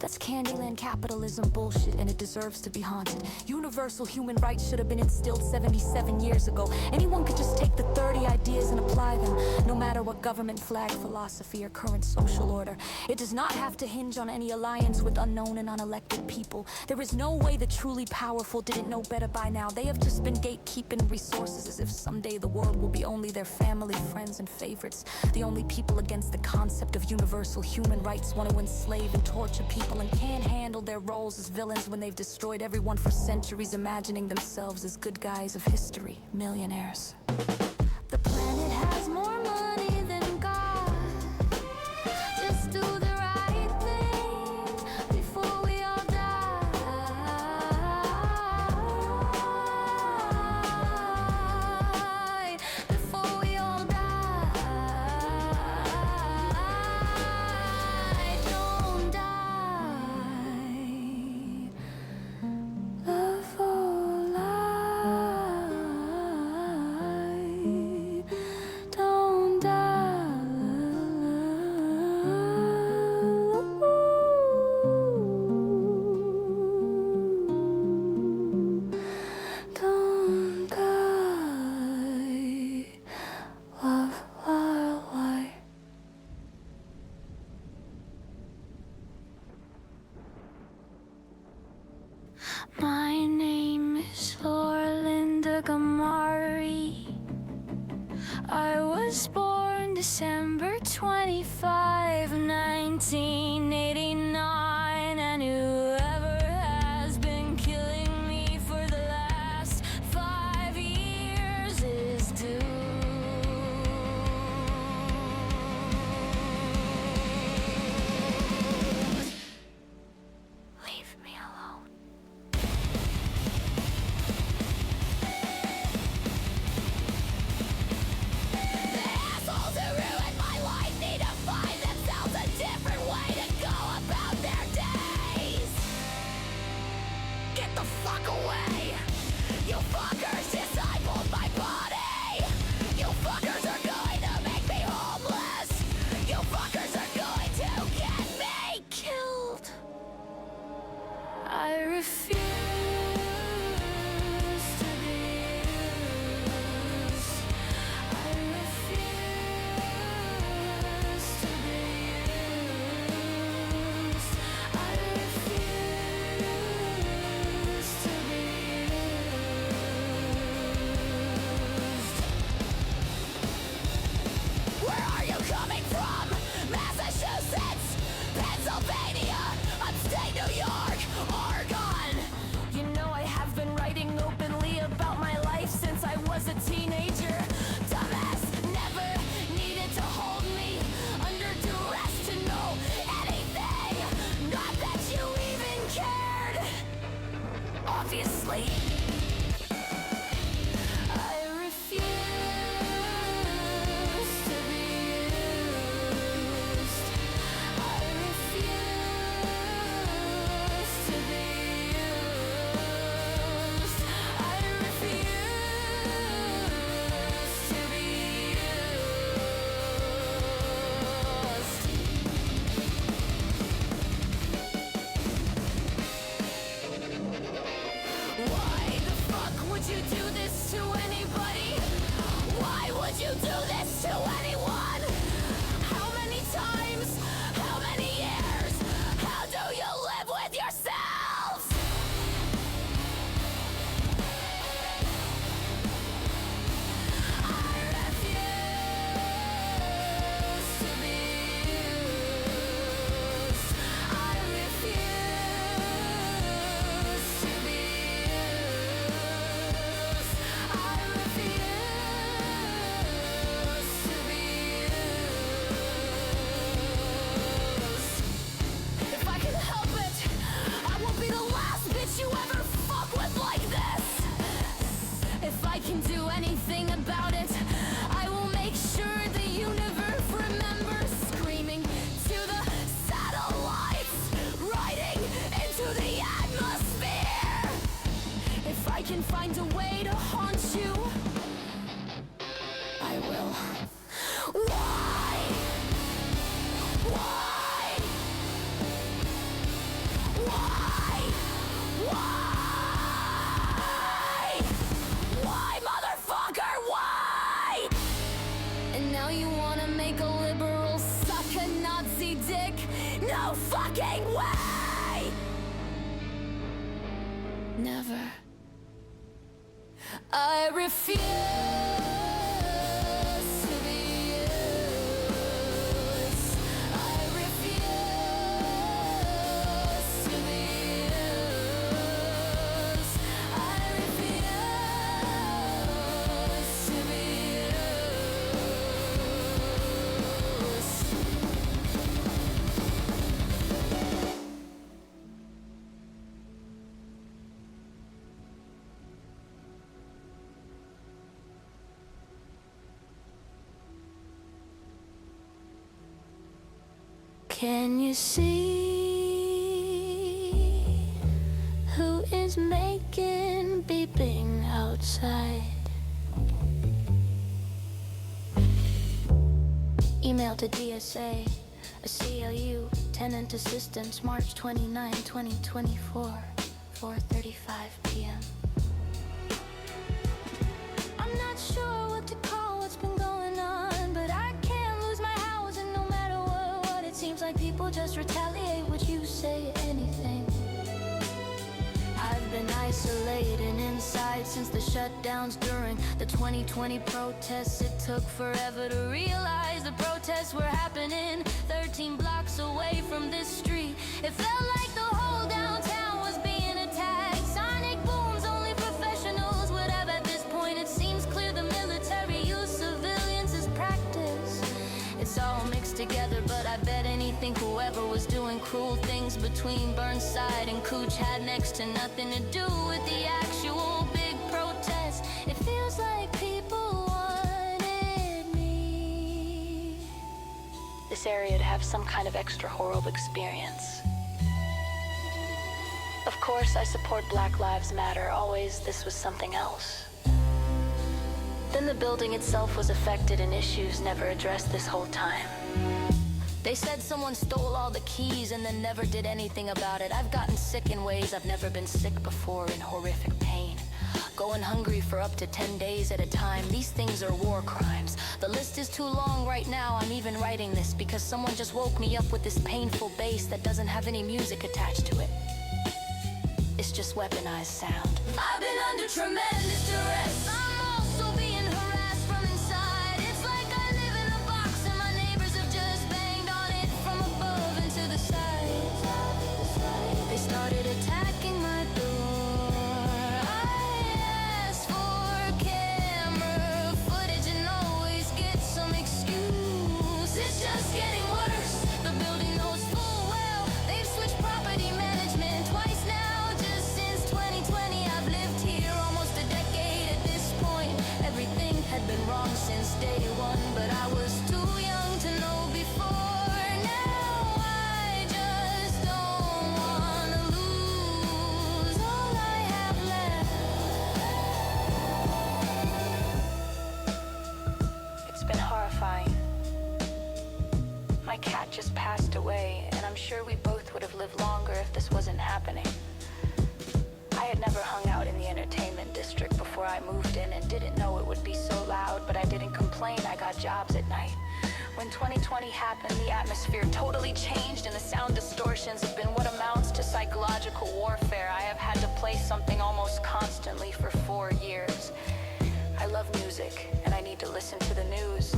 That's Candyland capitalism bullshit, and it deserves to be haunted. Universal human rights should have been instilled 77 years ago. Anyone could just take the 30 ideas and apply them, no matter what government, flag, philosophy, or current social order. It does not have to hinge on any alliance with unknown and unelected people. There is no way the truly powerful didn't know better by now. They have just been gatekeeping resources as if someday the world will be only their family, friends, and favorites. The only people against the concept of universal human rights want to enslave and torture people and can't handle their roles as villains when they've destroyed everyone for centuries, imagining themselves as good guys of history. Millionaires. The planet has more money than God. Just do the right thing before we all die. Before we all die. Don't die. Love or lie. Don't die. Don't die. Love or lie. My name is Linda Gamari. I was born December 25, 1989, and whoever has been killing me for the last 5 years is due. Leave me alone. The assholes who ruined my life need to find themselves a different way to fucking way! Never. I refuse to be used. I refuse to be used. I refuse to be Can you see who is making beeping outside? Email to DSA, a CLU, tenant assistance, March 29, 2024, 4:35 p.m. I'm not sure what to call what's been going on, but I can't lose my house, and no matter what, it seems like people just retaliate. Would you say anything? I've been isolating inside since the shutdowns during the 2020 protests. It took forever to realize the protests were happening 13 blocks away from this street. It felt like the whole downtown was being attacked. Sonic booms only professionals would have at this point. It seems clear the military use civilians as practice. It's all mixed together, but I bet anything whoever was doing cruel things between Burnside and Cooch had next to nothing to do with the actual big protest. It feels like people wanted me, this area, to have some kind of extra horrible experience. Of course, I support Black Lives Matter. Always, this was something else. Then the building itself was affected and issues never addressed this whole time. They said someone stole all the keys and then never did anything about it. I've gotten sick in ways I've never been sick before, in horrific pain. Going hungry for up to 10 days at a time. These things are war crimes. The list is too long right now. I'm even writing this because someone just woke me up with this painful bass that doesn't have any music attached to it. It's just weaponized sound. I've been under tremendous duress. I'm also being harassed from inside. It's like I live in a box and my neighbors have just banged on it from above and to the side. They started attacking my door. I asked for camera footage and always get some excuse. It's just getting worse. The building knows full well they've switched property management twice now. Just since 2020, I've lived here almost a decade at this point. Everything had been wrong since day one, but I was too young to know before. Now I just don't wanna lose all I have left. It's been horrifying. My cat just passed away, and I'm sure we both would have lived longer if this wasn't happening. I had never hung out in the entertainment district before I moved in and didn't know it would be so loud, but I didn't complain. I got jobs at night. When 2020 happened, the atmosphere totally changed, and the sound distortions have been what amounts to psychological warfare. I have had to play something almost constantly for 4 years. I love music, and I need to listen to the news,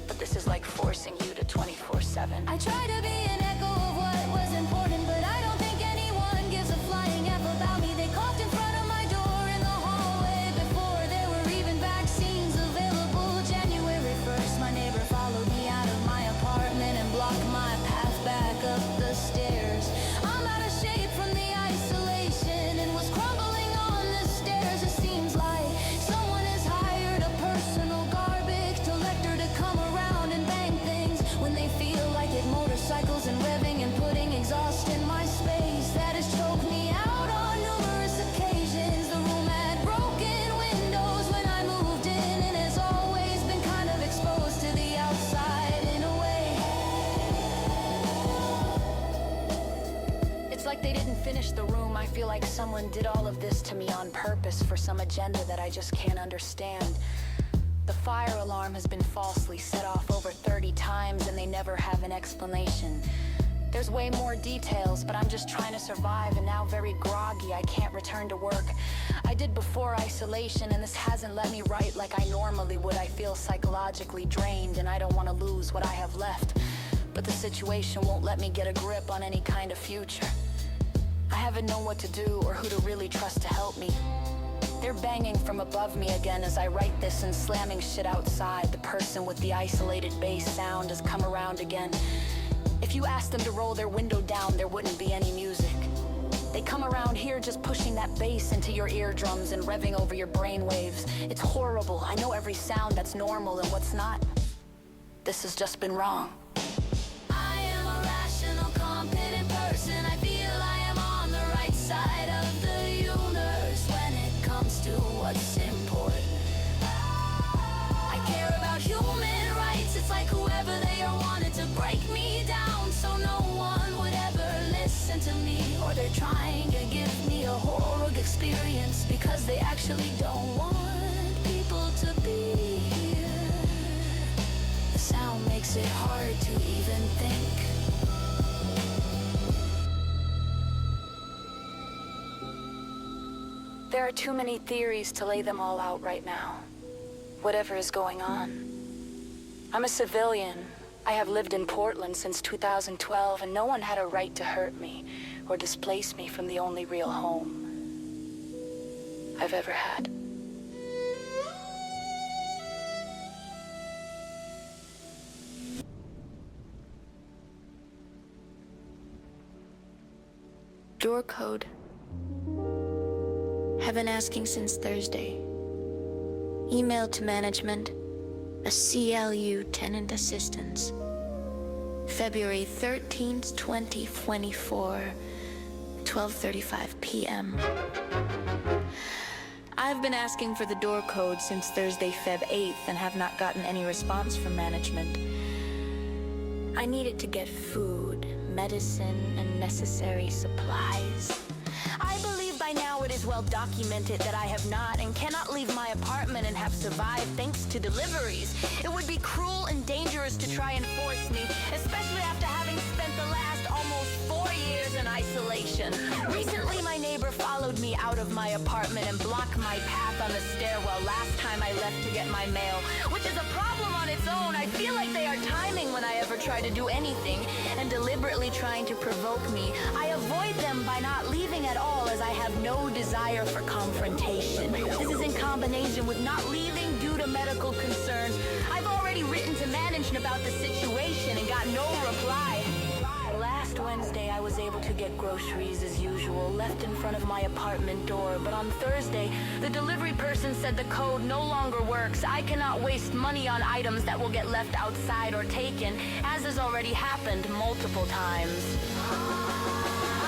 but this is like forcing you to 24/7. I try to be an echo of what was important, but I don't think anyone gives a flying F about me. They coughed in front of my door in the hallway before there were even vaccines available. January 1st, my neighbor followed me out of my apartment and blocked my path back up the stairs. I'm out of shape from the isolation and was crumbling on the stairs. It seems like someone has hired a personal garbage collector to come around and bang things when they feel like it. Motorcycles and revving and putting exhaust in my space. That has choked me out on numerous occasions. The room had broken windows when I moved in and has always been kind of exposed to the outside in a way. It's like they didn't finish the room. I feel like someone did all of this to me on purpose for some agenda that I just can't understand. The fire alarm has been falsely set off over 30 times and they never have an explanation. There's way more details, but I'm just trying to survive and now very groggy. I can't return to work. I did before isolation, and this hasn't let me write like I normally would. I feel psychologically drained, and I don't want to lose what I have left. But the situation won't let me get a grip on any kind of future. I haven't known what to do or who to really trust to help me. They're banging from above me again as I write this and slamming shit outside. The person with the isolated bass sound has come around again. If you asked them to roll their window down, there wouldn't be any music. They come around here just pushing that bass into your eardrums and revving over your brainwaves. It's horrible. I know every sound that's normal and what's not. This has just been wrong. I am a rational, competent person. I feel I am on the right side of the universe when it comes to what's important. I care about human rights. It's like whoever they are wanted to break me down, so no one would ever listen to me. Or they're trying to give me a horrible experience because they actually don't want people to be here. The sound makes it hard to even think. There are too many theories to lay them all out right now. Whatever is going on. I'm a civilian. I have lived in Portland since 2012, and no one had a right to hurt me or displace me from the only real home I've ever had. Door code. Have been asking since Thursday. Email to management. A CLU tenant assistance. February 13th, 2024, 12:35 p.m. I've been asking for the door code since Thursday, Feb 8th, and have not gotten any response from management. I need it to get food, medicine, and necessary supplies. I believe by now it is well documented that I have not and cannot leave my apartment and have survived thanks to deliveries. It would be cruel and dangerous to try and force me, especially after having spent the last almost 4 years in isolation. Recently, my neighbor followed me out of my apartment and blocked my path on the stairwell last time I left to get my mail, which is a problem on its own. I feel like they are timing when I ever try to do anything and deliberately trying to provoke me. I avoid them by not leaving at all, as I have no desire for confrontation. This is in combination with not leaving due to medical concerns. I've already written to management about the situation and got no reply. Last Wednesday, I was able to get groceries as usual, left in front of my apartment door. But on Thursday, the delivery person said the code no longer works. I cannot waste money on items that will get left outside or taken, as has already happened multiple times.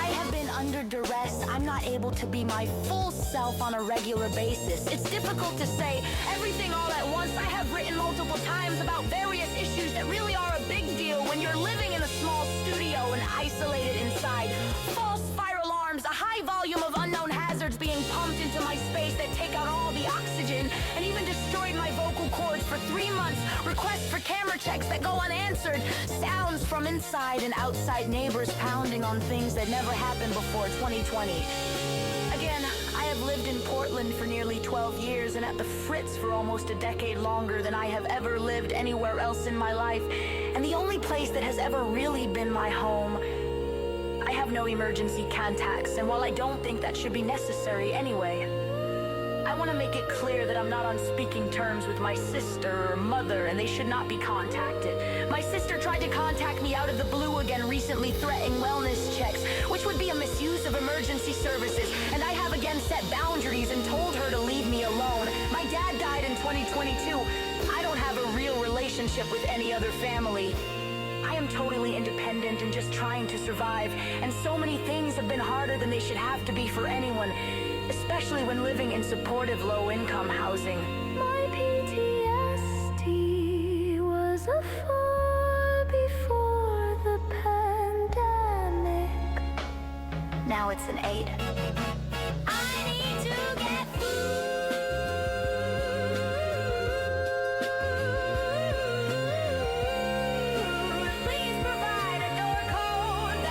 I have been under duress. I'm not able to be my full self on a regular basis. It's difficult to say everything all at once. I have written multiple times about various issues that really are a big deal when you're living in a small studio and isolated inside. False fire alarms, a high volume of unknown hazards being pumped into my space that take out all the oxygen and even destroyed my vocal cords for 3 months. Requests for camera checks that go unanswered. Sounds from inside and outside neighbors pounding on things that never happened before 2020. Again, I have lived in Portland for nearly 12 years and at the Fritz for almost a decade longer than I have ever lived anywhere else in my life. And the only place that has ever really been my home. I have no emergency contacts, and while I don't think that should be necessary anyway, I want to make it clear that I'm not on speaking terms with my sister or mother, and they should not be contacted. My sister tried to contact me out of the blue again recently, threatening wellness checks, which would be a misuse of emergency services, and I have again set boundaries and told her to leave me alone. My dad died in 2022. I don't have a real relationship with any other family. I am totally independent and just trying to survive, and so many things have been harder than they should have to be for anyone, especially when living in supportive low-income housing. My PTSD was a 4 before the pandemic. Now it's an 8. I need to get food. Please provide a door code.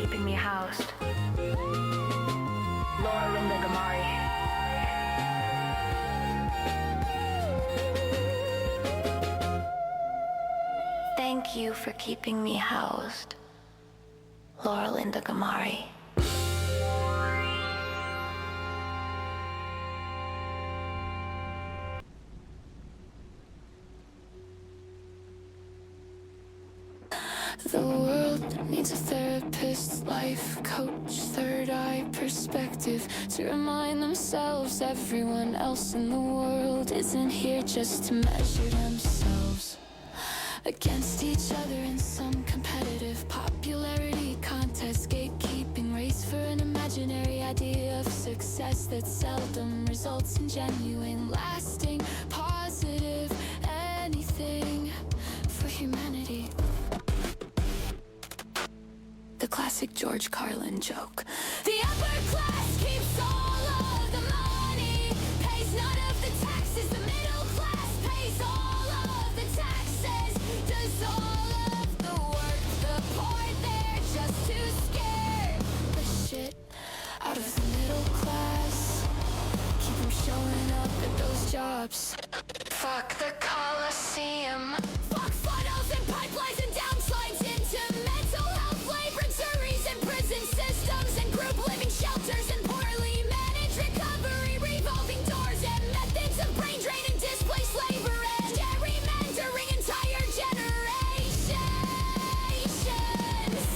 keeping me housed. Linda Gamari. Thank you for keeping me housed. Linda Gamari. The world needs a therapist, life coach, third eye perspective to remind themselves everyone else in the world isn't here just to measure themselves against each other in some competitive popularity contest, gatekeeping race for an imaginary idea of success that seldom results in genuine, lasting, positive anything for humanity. The classic George Carlin joke. The upper class keeps all of the money, pays none of the taxes. The middle class pays all of the taxes, does all of the work. The poor, they're just too scared. The shit out of the middle class, keep them showing up at those jobs. Fuck the Coliseum. Fuck funnels and pipelines and downslides into mental health laboratories and prison systems and group living shelters and poorly managed recovery, revolving doors and methods of brain drain and displaced labor and gerrymandering entire generations.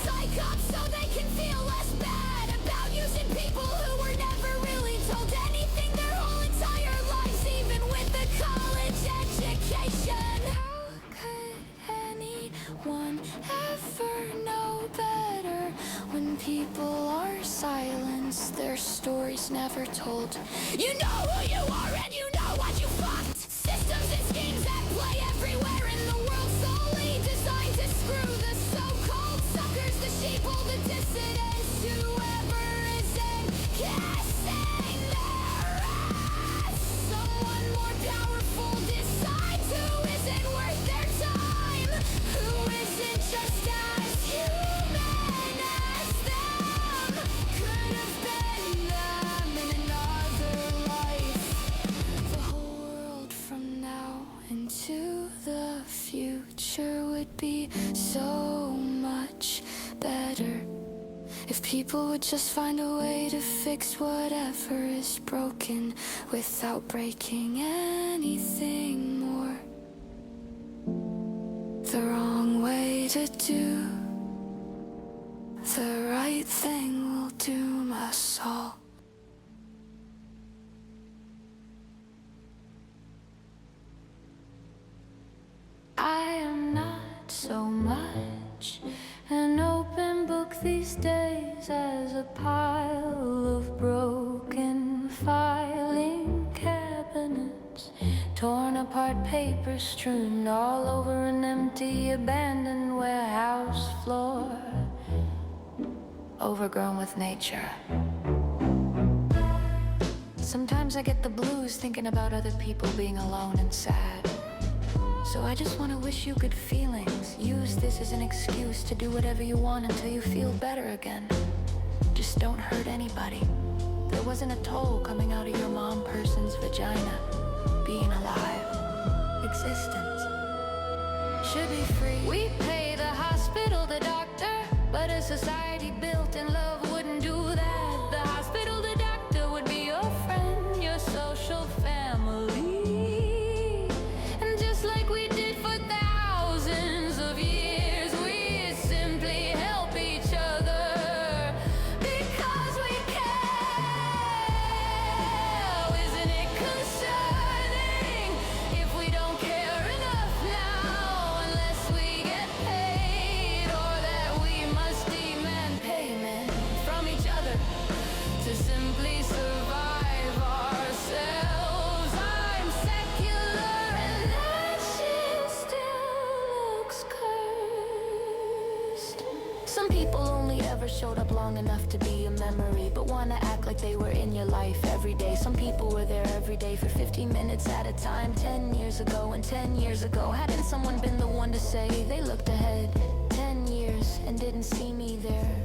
Psych up so they can feel less bad about using people who were never really told anything their whole entire lives, even with a college education. How could anyone ever know better when people are silenced, their stories never told? You know who you are and you know what you fucked. Systems and schemes at play everywhere in the world, solely designed to screw the so-called suckers, the sheeple, the dissidents, whoever isn't kissing their ass. Someone more powerful decides who isn't worth their time, who isn't just as human as them. Could have been them in another life. The whole world from now into the future would be so much better if people would just find a way to fix whatever is broken without breaking anything more. The wrong way to do the right thing will doom us all. I am not so much an open book these days as a pile of broken filing cabinets, torn apart papers strewn all over an empty abandoned warehouse floor, overgrown with nature. Sometimes I get the blues thinking about other people being alone and sad. So I just want to wish you good feelings. Use this as an excuse to do whatever you want until you feel better again. Just don't hurt anybody. There wasn't a toll coming out of your mom person's vagina. Being alive. Existence. Should be free. We pay the hospital, the doctor, but a society built in love wouldn't do that. The hospital, the doctor would be your friend, your social family. Like we did for thousands of years, we simply help each other because we care. Isn't it concerning if we don't care enough now, unless we get paid, or that we must demand payment from each other to simply survive ourselves? I'm secular and that shit still looks cursed. Some people only ever showed up long enough to be a memory, but wanna act like they were in your life every day. Some people were there every day for 15 minutes at a time. 10 years ago and 10 years ago, hadn't someone been the one to say they looked ahead 10 years and didn't see me there?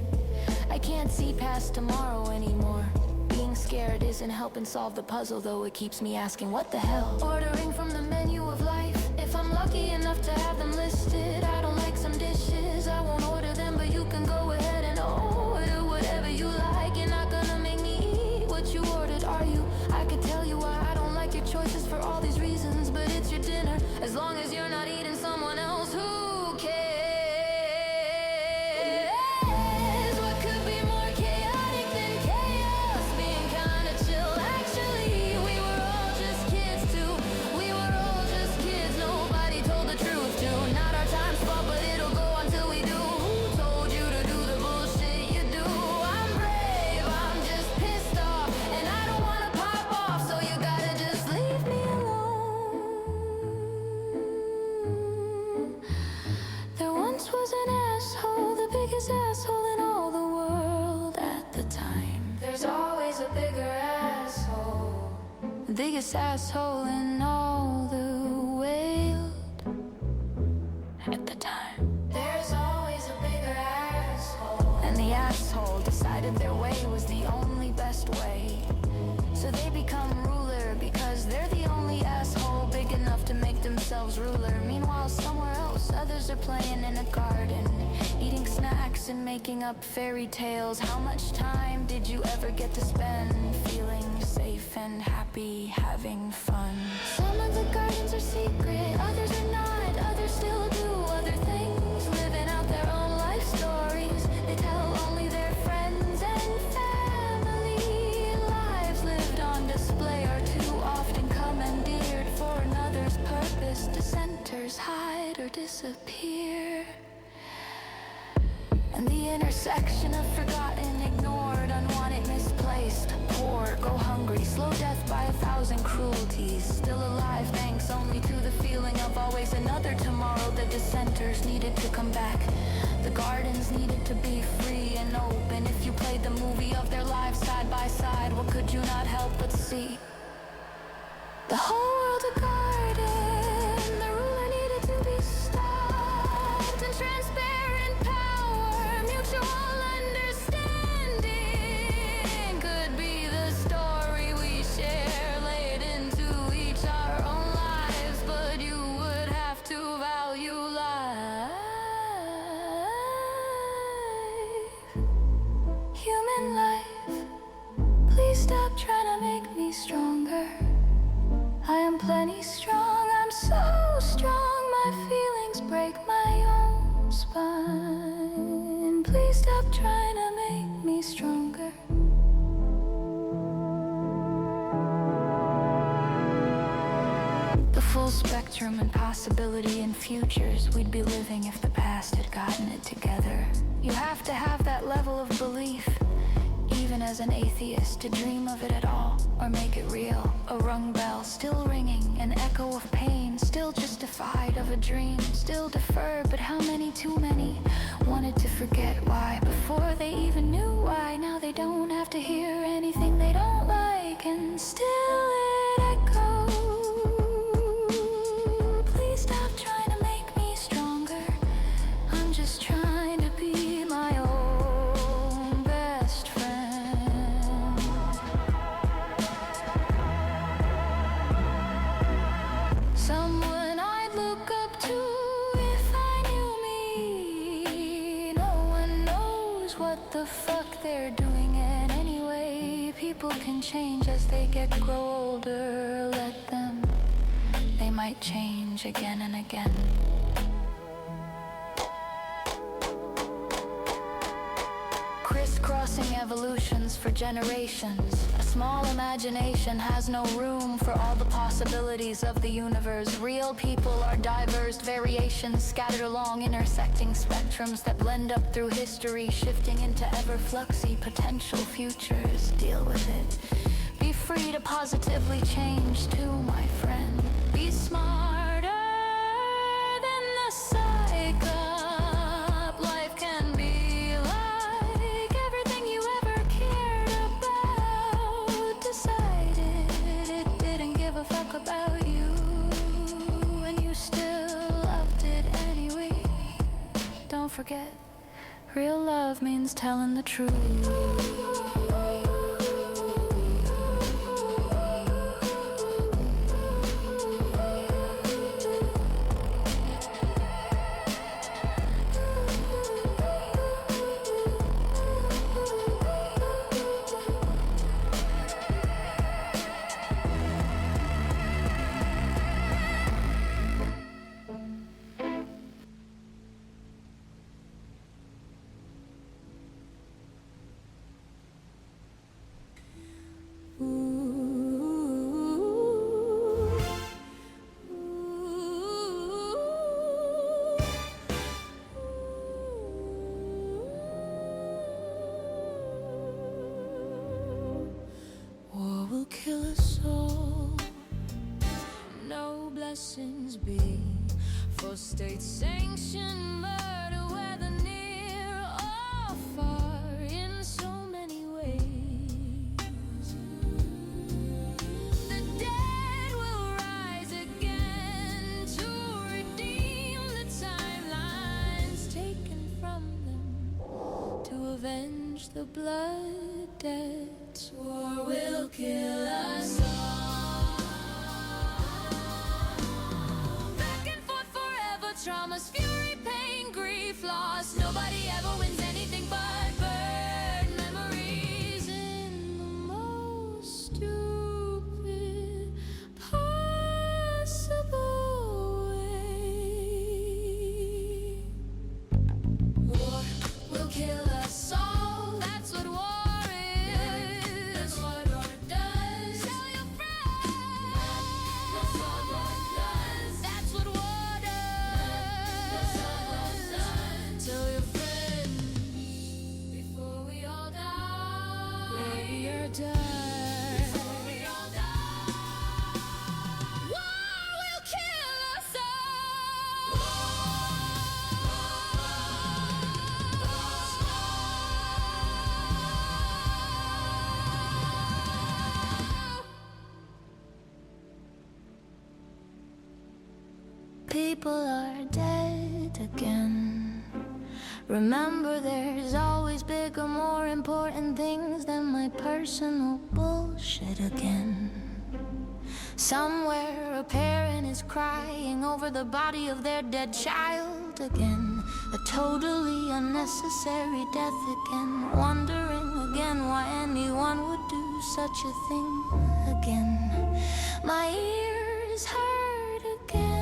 I can't see past tomorrow anymore. Being scared isn't helping solve the puzzle, though it keeps me asking what the hell. Ordering from the menu of life, if I'm lucky enough to have them listed. I don't like some dishes, I won't order them, but you can go ahead and order whatever you like. You're not gonna make me eat what you ordered, are you? I could tell you why I don't like your choices for all these reasons, but it's your dinner. As long as you're not eating someone else, who cares? What could be more chaotic than chaos? Being kinda chill, actually. We were all just kids too. We were all just kids, nobody told the truth to. Not our time's fault, but it'll go until we do. Who told you to do the bullshit you do? I'm brave, I'm just pissed off, and I don't wanna pop off, so you gotta just leave me alone. There once was an asshole, the biggest asshole in all the world at the time. There's always a bigger asshole, the biggest asshole in all the world at the time. There's always a bigger asshole, and the asshole decided their way was the only best way. So they become ruler because they're the only asshole big enough to make themselves ruler. Meanwhile, somewhere else, others are playing in a garden, eating snacks and making up fairy tales. How much time did you ever get to spend feeling safe and happy, having fun? Some of the gardens are secret, others are not. Others still do other things, living out their own life stories. They tell only their friends and family. Lives lived on display are too often commandeered for another's purpose. Dissenters hide or disappear. And the intersection of forgotten, ignored, unwanted, misplaced, poor, go hungry, slow death by 1,000 cruelties. Still alive thanks only to the feeling of always another tomorrow. The dissenters needed to come back. The gardens needed to be free and open. If you played the movie of their lives side by side, what could you not help but see? The whole world a garden, the ruler needed to be stopped. And transparent power, mutual understanding could be the story we share, laid into each our own lives. But you would have to value life, human life. Please stop trying to make me stronger. I am plenty strong, I'm so strong. My feelings break my own spine. Please stop trying to make me stronger. The full spectrum and possibility and futures we'd be living if the past had gotten it together. You have to have that level of belief, even as an atheist, to dream of it at all or make it real. A rung bell still ringing, an echo of pain, still justified of a dream, still deferred. But how many, too many, wanted to forget why before they even knew why? Now they don't have to hear anything they don't like, and still it echoes. Please stop trying to make me stronger. I'm just trying to be my own best friend. Someone I'd look up to if I knew me. No one knows what the fuck they're doing, and anyway, people can change as they grow older. Let them, they might change again and again. Crisscrossing evolutions for generations. A small imagination has no room for all the possibilities of the universe. Real people are diverse variations scattered along intersecting spectrums that blend up through history, shifting into ever-fluxy potential futures. Deal with it. Be free to positively change too, my friend. Be smarter than the cyclops. Life can be like everything you ever cared about. Decided it didn't give a fuck about you, and you still loved it anyway. Don't forget, Real love means telling the truth. War will kill us all. No blessings be for state-sanctioned murder, whether near or far, in so many ways. The dead will rise again to redeem the timelines taken from them, to avenge the blood debts. War will kill us all. Back and forth forever, traumas, fury, pain, grief, loss. Nobody ever wins anything but burned memories in the most stupid possible way. War will kill us all. That's what war is. That's what war does. Tell your friends. That's what war does. That's what war does. That's what war does. Tell your friends before we all die. We are done. Before we all die. War will kill us all. People are dead again. Remember, there's always bigger, more important things than my personal bullshit again. Somewhere a parent is crying over the body of their dead child again. A totally unnecessary death again. Wondering again why anyone would do such a thing again. My ears hurt again.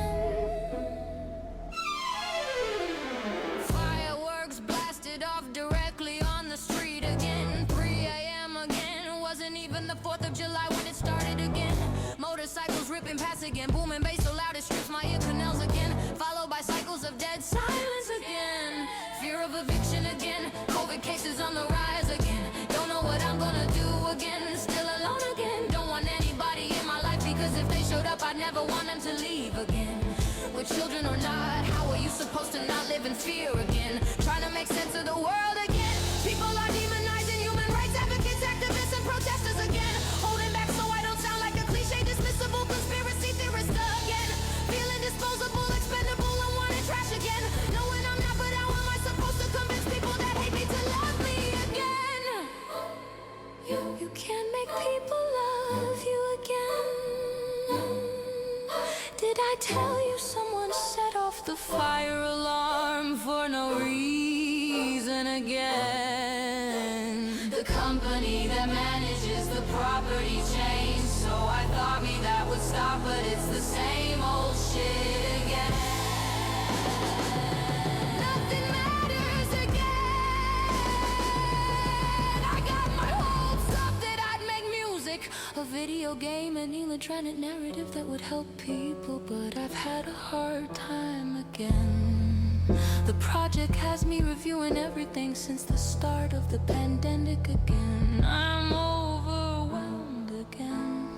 Fireworks blasted off directly on the street again. 3 a.m. again. Wasn't even the 4th of July when it started again. Motorcycles ripping past again. Booming bass so loud it strips my ear canals again. Followed by cycles of dead silence again. Fear of eviction again. COVID cases on the rise again. Don't know what I'm gonna do again. Still alone again. Don't want anybody in my life, because if they showed up I'd never want them to leave again. With children or not, how are you supposed to not live in fear again? Trying to make sense of the world again. People are demonizing human rights advocates, activists and protesters again. Holding back so I don't sound like a cliche, dismissible conspiracy theorist again. Feeling disposable, expendable, and wanting trash again. Knowing I'm not, but how am I supposed to convince people that hate me to love me again? You can't make people love you again. Did I tell you someone set off the fire alarm for no reason again? The company that manages the property changed, so I thought me that would stop, but it's the same old shit again. Nothing matters again. I got my hopes up that I'd make music, a video game, an electronic narrative that would help people, but I've had a hard time again. The project has me reviewing everything since the start of the pandemic again. I'm overwhelmed again.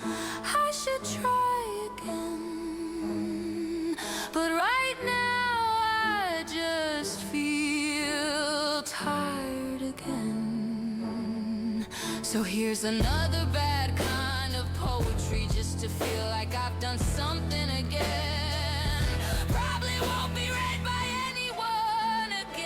I should try again, but right now I just feel tired again. So here's another bad kind of poetry, just to feel like I've done something again. Probably won't be read by anyone again.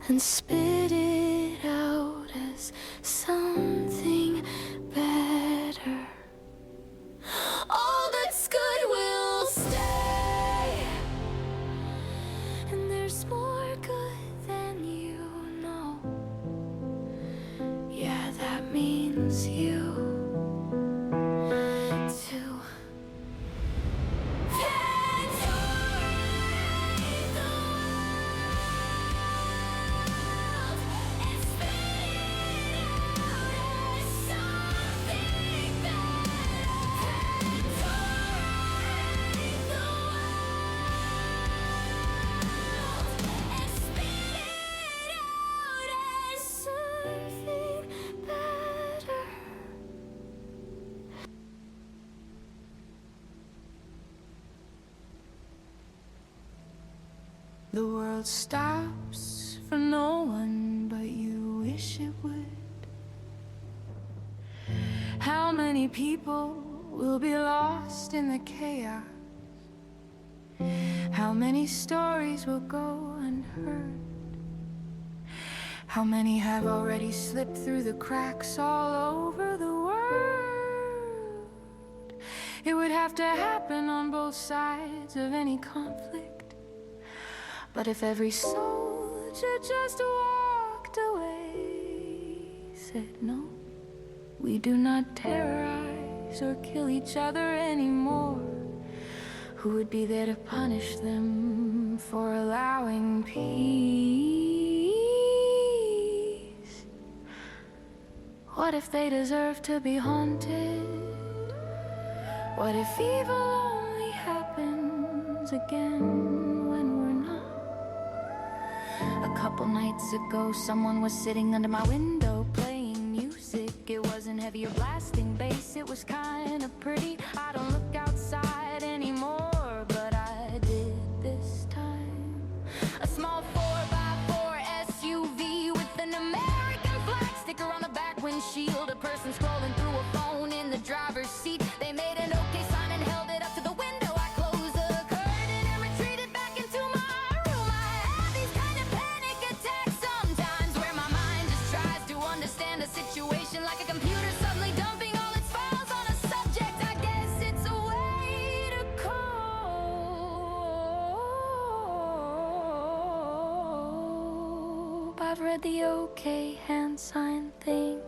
and spit it out as something better. All that's good will stay, and there's more good than you know. Yeah, that means you too. The world stops for no one, but you wish it would. How many people will be lost in the chaos? How many stories will go unheard? How many have already slipped through the cracks all over the world? It would have to happen on both sides of any conflict. But if every soldier just walked away, said no, we do not terrorize or kill each other anymore, who would be there to punish them for allowing peace? What if they deserve to be haunted? What if evil only happens again when we're not? A couple nights ago, someone was sitting under my window playing music. It wasn't heavy or blasting bass, it was kind of pretty. I don't look outside anymore, but I did this time. A small 4x4 SUV with an American flag sticker on the back windshield. A person scrolling through a phone in the driver's seat. They made an okay sign and held it up to the window. I closed the curtain and retreated back into my room. I have these kind of panic attacks sometimes, where my mind just tries to understand a situation, like a computer suddenly dumping all its files on a subject. I guess it's a way to cope. I've read the okay hand sign thing.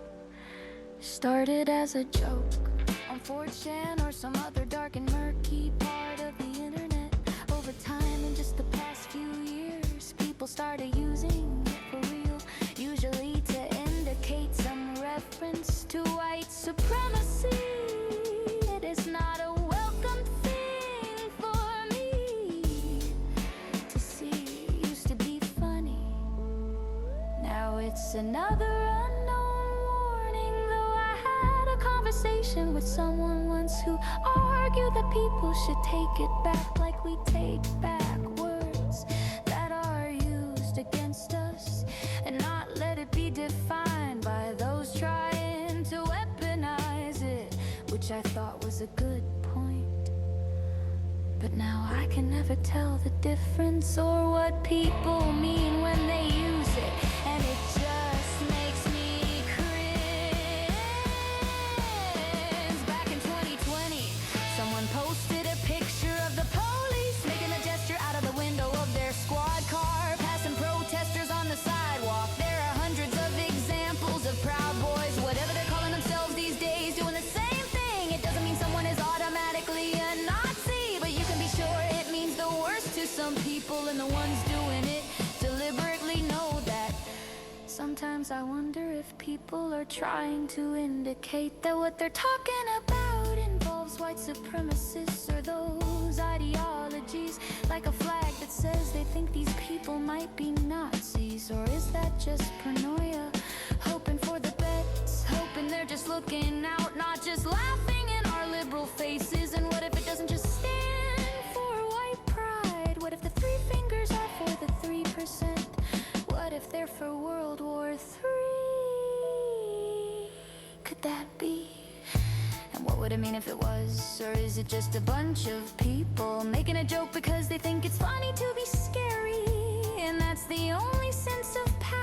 Started as a joke on 4chan or some other dark and murky part of the internet. Over time, in just the past few years, people started using it for real, usually to indicate some reference to white supremacy. It is not a welcome thing for me to see. Used to be funny, now it's another unknown warning. Though I had a conversation with someone once who argued that people should take it back, like we take back words that are used against us, and not let it be defined by those trying to weaponize it, which I thought was a good point. But now I can never tell the difference or what people mean when they use it, and it just makes me cringe. Back in 2020, someone posted a picture of the police making a gesture out of the window of their squad car, passing protesters on the sidewalk. There are hundreds of examples of Proud Boys, whatever they're calling themselves these days, doing the same thing. It doesn't mean someone is automatically a Nazi, but you can be sure it means the worst to some people, and the ones doing it deliberately know that. Sometimes I wonder if people are trying to indicate that what they're talking about involves white supremacists or those ideologies, like a flag that says they think these people might be Nazis. Or is that just paranoia, hoping for the best, hoping they're just looking out, not just laughing in our liberal faces? And what if it doesn't just stand for white pride? What if the three fingers are for the 3%? What if they're for World War III? Could that be? And what would it mean if it was? Or is it just a bunch of people making a joke because they think it's funny to be scary? And that's the only sense of power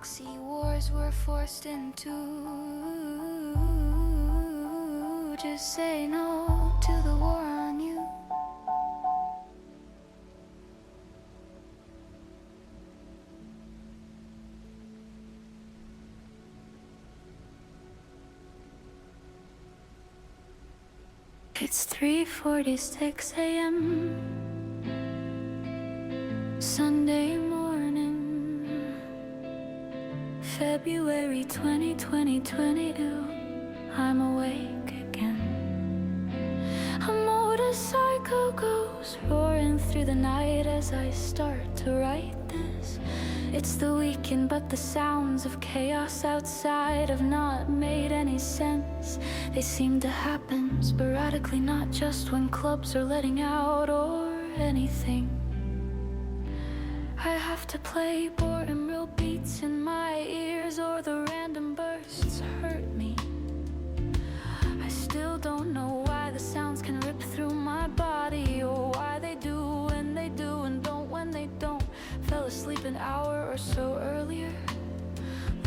proxy wars we're forced into. Just say no to the war on you. It's 3:46 a.m. Sunday morning, February 2022. I'm awake again. A motorcycle goes roaring through the night as I start to write this. It's the weekend, but the sounds of chaos outside have not made any sense. They seem to happen sporadically, not just when clubs are letting out or anything. I have to play boredom real beats in my ears, or the random bursts hurt me. I still don't know why the sounds can rip through my body, or why they do when they do and don't when they don't. Fell asleep an hour or so earlier,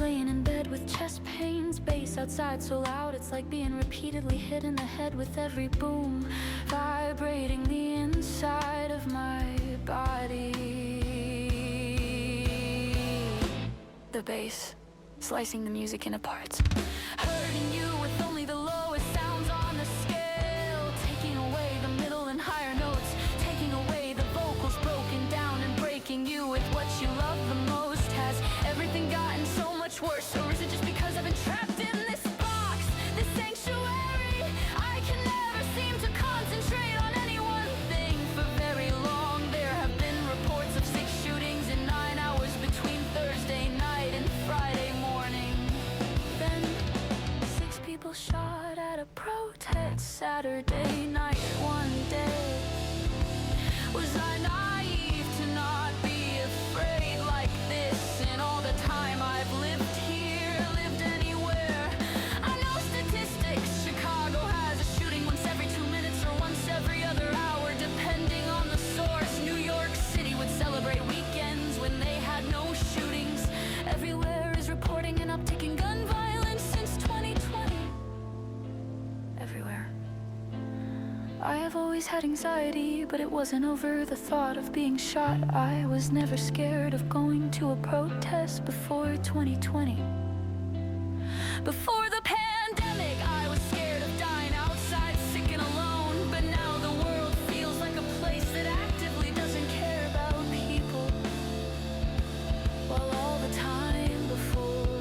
laying in bed with chest pains, bass outside so loud it's like being repeatedly hit in the head with every boom, vibrating the inside of my body. The bass, slicing the music into parts, hurting you with only the lowest sounds on the scale, taking away the middle and higher notes, taking away the vocals broken down and breaking you with what you love the most. Has everything gotten so much worse, or is it just because I've been trapped in this box, this sanctuary? I can never seem to concentrate on any one thing for very long. There have been reports of 6 shootings in 9 hours between Thursday night and Friday morning. Then 6 people shot at a protest Saturday night. One day, was I naive to not be afraid like this? In all the time I've lived here, lived anywhere, I know statistics. Chicago has a shooting once every 2 minutes or once every other hour, depending on the source. New York City would celebrate weekends when they had no shootings. Everywhere is reporting an uptick in gun violence since 2020. Everywhere. I have always had anxiety, but it wasn't over the thought of being shot. I was never scared of going to a protest before 2020. Before the pandemic, I was scared of dying outside, sick and alone. But now the world feels like a place that actively doesn't care about people, while all the time before,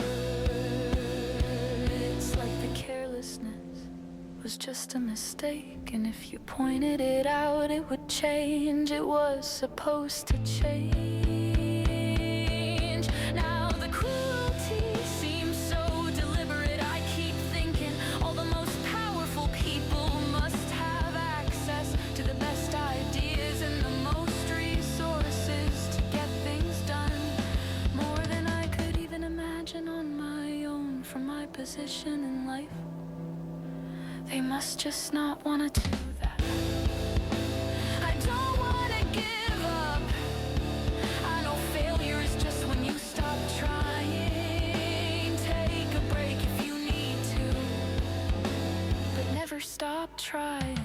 it's like the carelessness was just a mistake, and if you pointed it out, it would change. It was supposed to change. Now the cruelty seems so deliberate. I keep thinking all the most powerful people must have access to the best ideas and the most resources to get things done, more than I could even imagine on my own. From my position in life, they must just not want to do that. I don't want to give up. I know failure is just when you stop trying. Take a break if you need to, but never stop trying.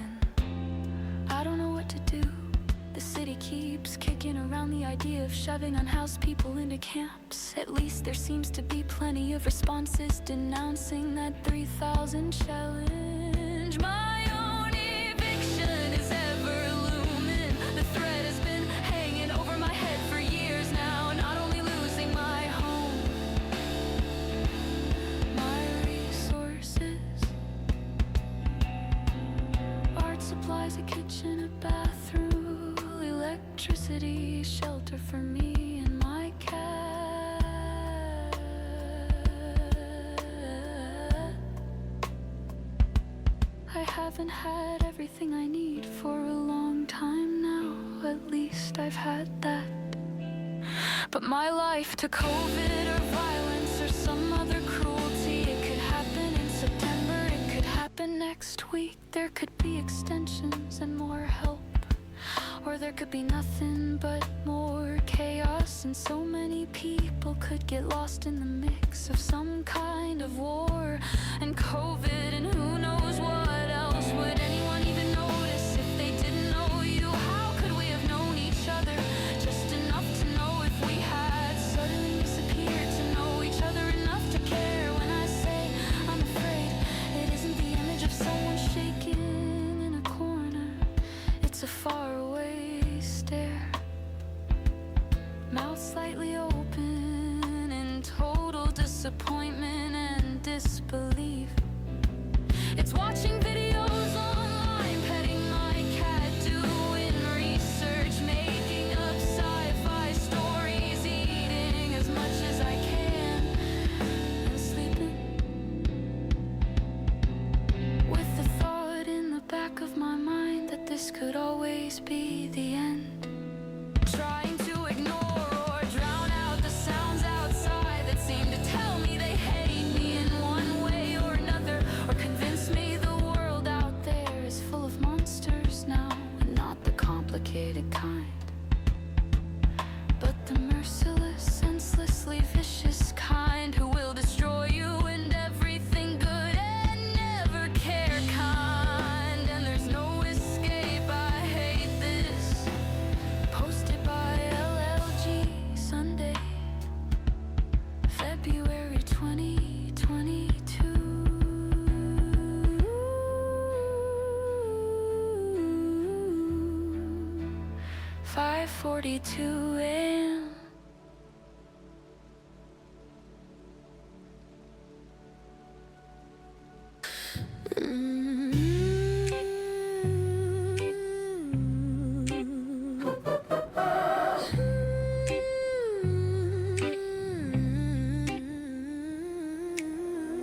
I don't know what to do. The city keeps kicking around the idea of shoving unhoused people into camps. At least there seems to be plenty of responses denouncing that 3,000 challenge. My own eviction is ever looming. The threat has been hanging over my head for years now. Not only losing my home, my resources, art supplies, a kitchen, a bathroom, electricity, shelter for me and my cat. I haven't had everything I need for a long time now. At least I've had that. But my life to COVID or violence or some other cruelty, it could happen in September, it could happen next week. There could be extensions and more help, or there could be nothing but more chaos, and so many people could get lost in the mix of some kind of war and COVID and who knows what else. Would anyone even notice if they didn't know you? How could we have known each other just enough to know if we had suddenly disappeared to know each other enough to care? When I say I'm afraid, it isn't the image of someone shaking in a corner. It's a faraway stare, mouth slightly open in total disappointment and disbelief. It's watching videos online, petting my cat, doing research, making up sci-fi stories, eating as much as I can, and sleeping with the thought in the back of my mind that this could always be the end. Trying to ignore or drown out the sounds outside that seem to tell me they hate me in one way or another, or convince me the world out there is full of monsters now, and not the complicated kind, but the merciless, senselessly vicious kind who will destroy you and everything good and never care kind. And there's no escape, I hate this. Posted by LLG, Sunday, February 2022. 5:42 a.m.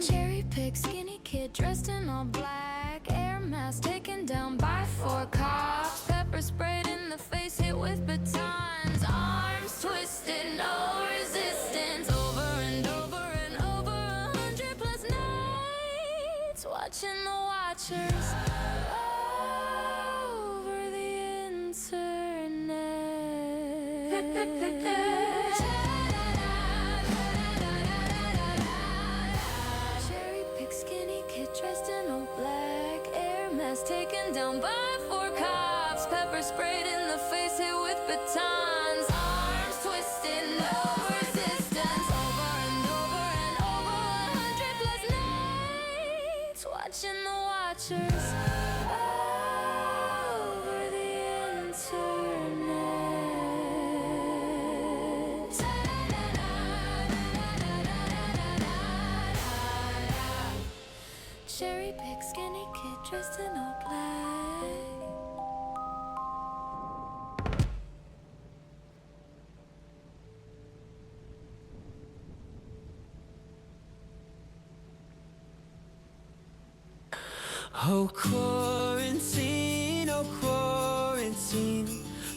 Cherry pick, skinny kid dressed in all black, air mask taken down by 4 cops, pepper sprayed in the face, hit with batons, arms twisted, no resistance, over and over and over 100 plus nights, watching the watchers over the internet. Cherry pick, skinny kid dressed in all black, air mask taken down by 4 cops, pepper sprayed in the face, hit with batons, arms twisted, no resistance, over and over and over 100 plus nights, watching the watchers over the internet. Cherry pick, skinny kid dressed in all black. Oh, quarantine,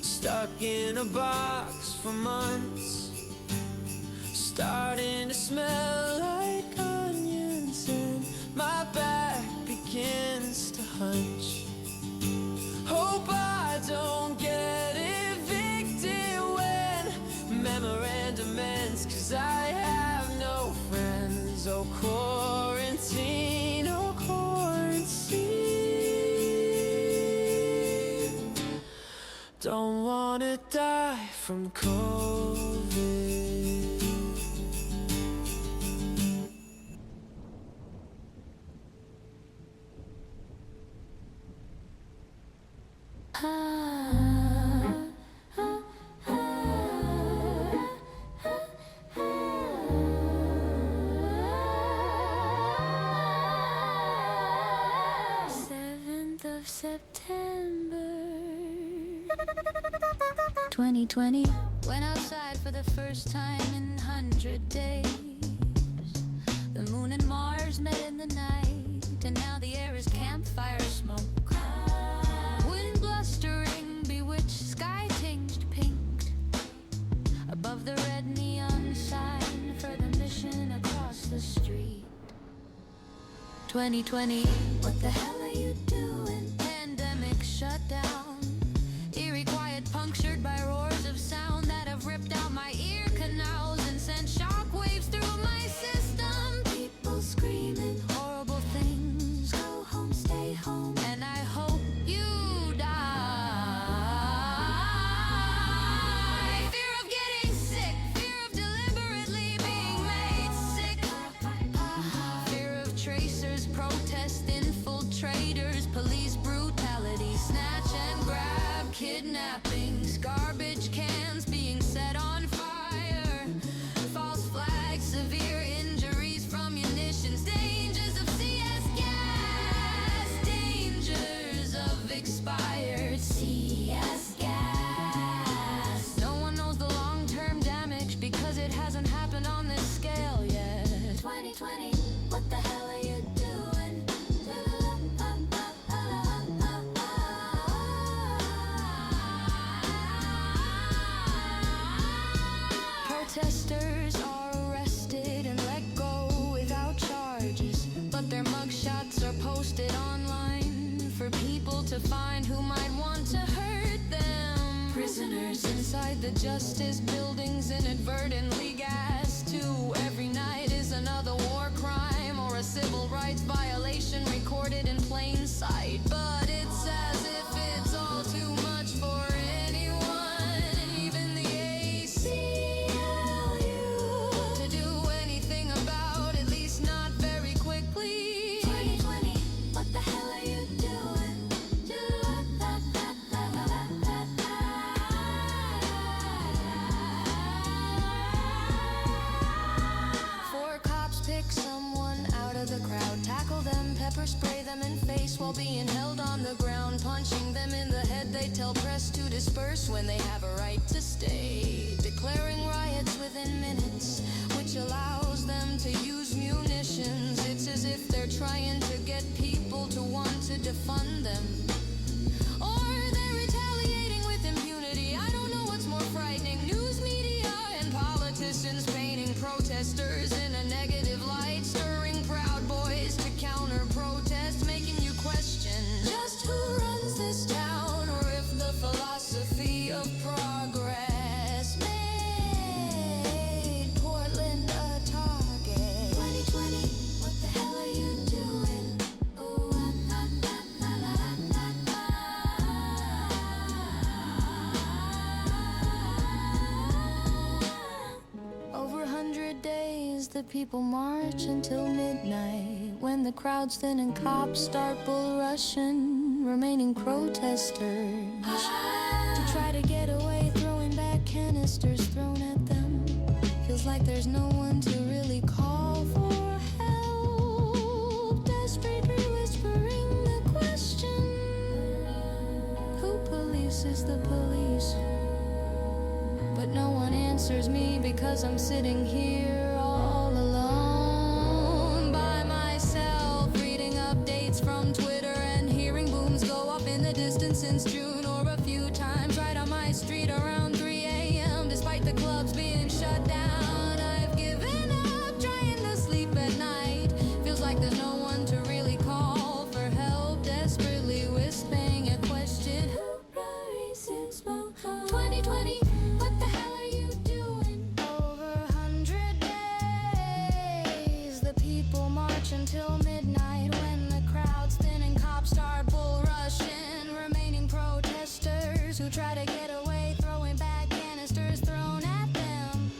stuck in a box for months, starting to smell like onions, and my back begins to hunch. Hope I don't get evicted when memorandum ends, 'cause I have no friends. Oh, quarantine, oh, quarantine. Don't wanna die from COVID. September 2020. Went outside for the first time in 100 days. The moon and Mars met in the night, and now the air is campfire smoke. Wind blustering, bewitched, sky tinged pink. Above the red neon sign for the mission across the street. 2020, what the hell are you doing? Pandemic shut down, eerie quiet punctured by roars of sound that have ripped out my ear canals and sent shockwaves through my system. People screaming horrible things. Go home, stay home, and I hope you die. Fear of getting sick, fear of deliberately being made sick. Fear of tracers, protest infiltrators, police brutality, snatch and grab, kidnappings, garbage cans being set on fire, false flags, severe injuries from munitions, dangers of CS gas, dangers of expired CS gas. No one knows the long-term damage because it hasn't happened on this scale yet. 2020, what the hell are you doing? Protesters are arrested and let go without charges, but their mugshots are posted online for people to find who might want to hurt them. Prisoners inside the justice buildings inadvertently gassed too. Every night is another war crime or a civil rights violation recorded in plain sight. But it's as if it's all too much for anyone, even the ACLU, to do anything about, at least not very quickly. 2020, what the hell are you doing? Four cops pick someone out of the crowd, tackle them, pepper spray them in face while being held on the ground, punching them in the head. They tell press to disperse when they have a right to stay, declaring riots within minutes, which allows them to use munitions. It's as if they're trying to get people to want to defund them, or they're retaliating with impunity. I don't know what's more frightening, news media and politicians painting protesters in a negative light, stirring Proud Boys to counter protest, making you question just who runs this town, or if the philosophy of progress made Portland a target. 2020, what the hell are you doing? Ooh, over 100 days, the people march until midnight, when the crowds thin and cops start bull rushing remaining protesters to try to get away, throwing back canisters thrown at them. Feels like there's no one to really call for help. Desperately whispering the question, who polices the police? But no one answers me because I'm sitting here all alone by myself, reading updates from Twitter and hearing booms go up in the distance since June, or a few times right on my street around 3 a.m. despite the clubs being shut down. I've given up trying to sleep at night. Feels like there's no one to really call for help. Desperately whispering a question, who rises smoke? 2020, what the hell are you doing? Over 100 days, the people march until midnight, when the crowds thin and cops start bull rushing remaining protesters who try to get away, throwing back canisters thrown at them.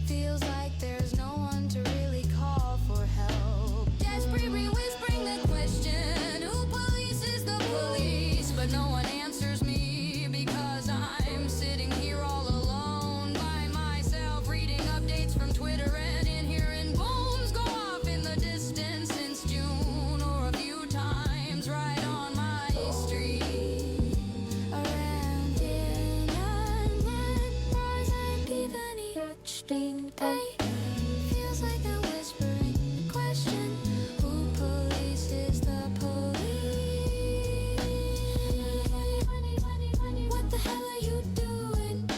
Feels like there's no one to really call for help. Desperately whispering the question, who polices the police? But no one answers me because I'm sitting here all alone by myself, reading updates from Twitter and in hearing booms go off in the distance since June, or a few times right on my street around here. And bars and Tiffany Day. Feels like I'm whispering the question, who polices the police? What the hell are you doing?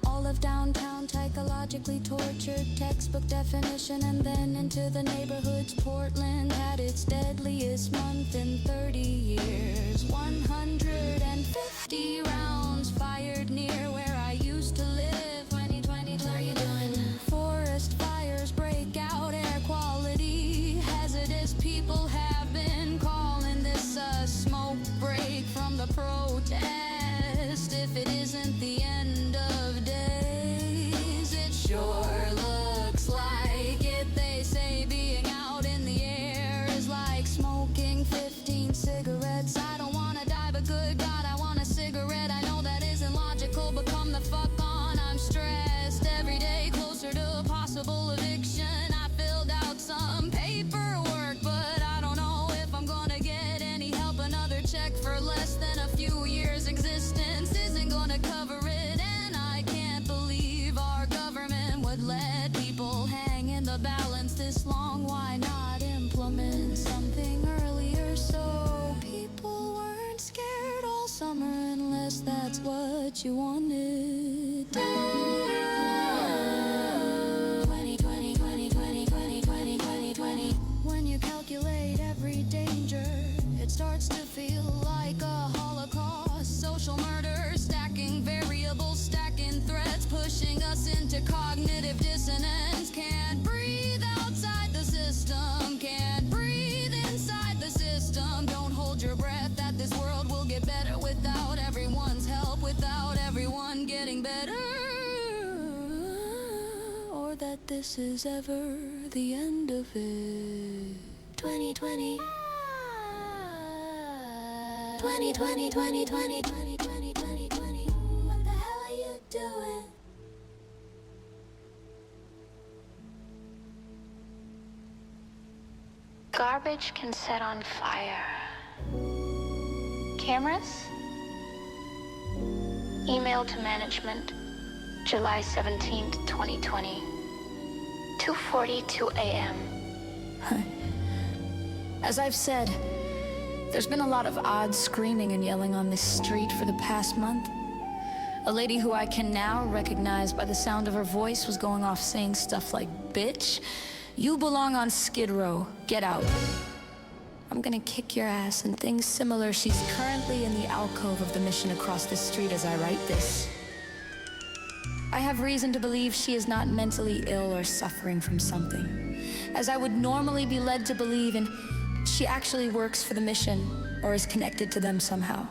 All of downtown psychologically tortured. torture textbook definition, and then into the neighborhoods. Portland had its deadliest month in 30 years. 150 rounds fired near where I used to live. 2020, what are you doing? Forest fires break out, air quality hazardous. People have been calling this a smoke break from the protest. If it isn't the end of days, it sure looks like it. They say being out in the air is like smoking 15 cigarettes. I don't wanna die, but good God, I want a cigarette. I know that isn't logical, but come the fuck on. I'm stressed every day, closer to a possible eviction. I filled out some paperwork, but I don't know if I'm gonna get any help. Another check for less than a few years' existence isn't gonna cover it, and I can't believe our government would let people hang in the balance this long. Why not implement something earlier so people weren't scared all summer, unless that's what you wanted? 2020, 2020, 2020, 2020. When you calculate every danger, it starts to feel like a holocaust. Social murder, stacking variables, stacking threats, pushing us into cognitive dissonance. Can't breathe outside the system, can't breathe inside the system. Don't hold your breath that this world will get better without everyone's help, without everyone getting better, or that this is ever the end of it. 2020. 2020, 2020, 2020, 2020. What the hell are you doing? Garbage can set on fire. Cameras? Email to management, July 17th, 2020, 2:42 a.m. As I've said, there's been a lot of odd screaming and yelling on this street for the past month. A lady who I can now recognize by the sound of her voice was going off saying stuff like, "Bitch, you belong on Skid Row, get out. I'm gonna kick your ass," and things similar. She's currently in the alcove of the mission across the street as I write this. I have reason to believe she is not mentally ill or suffering from something, as I would normally be led to believe, and she actually works for the mission or is connected to them somehow.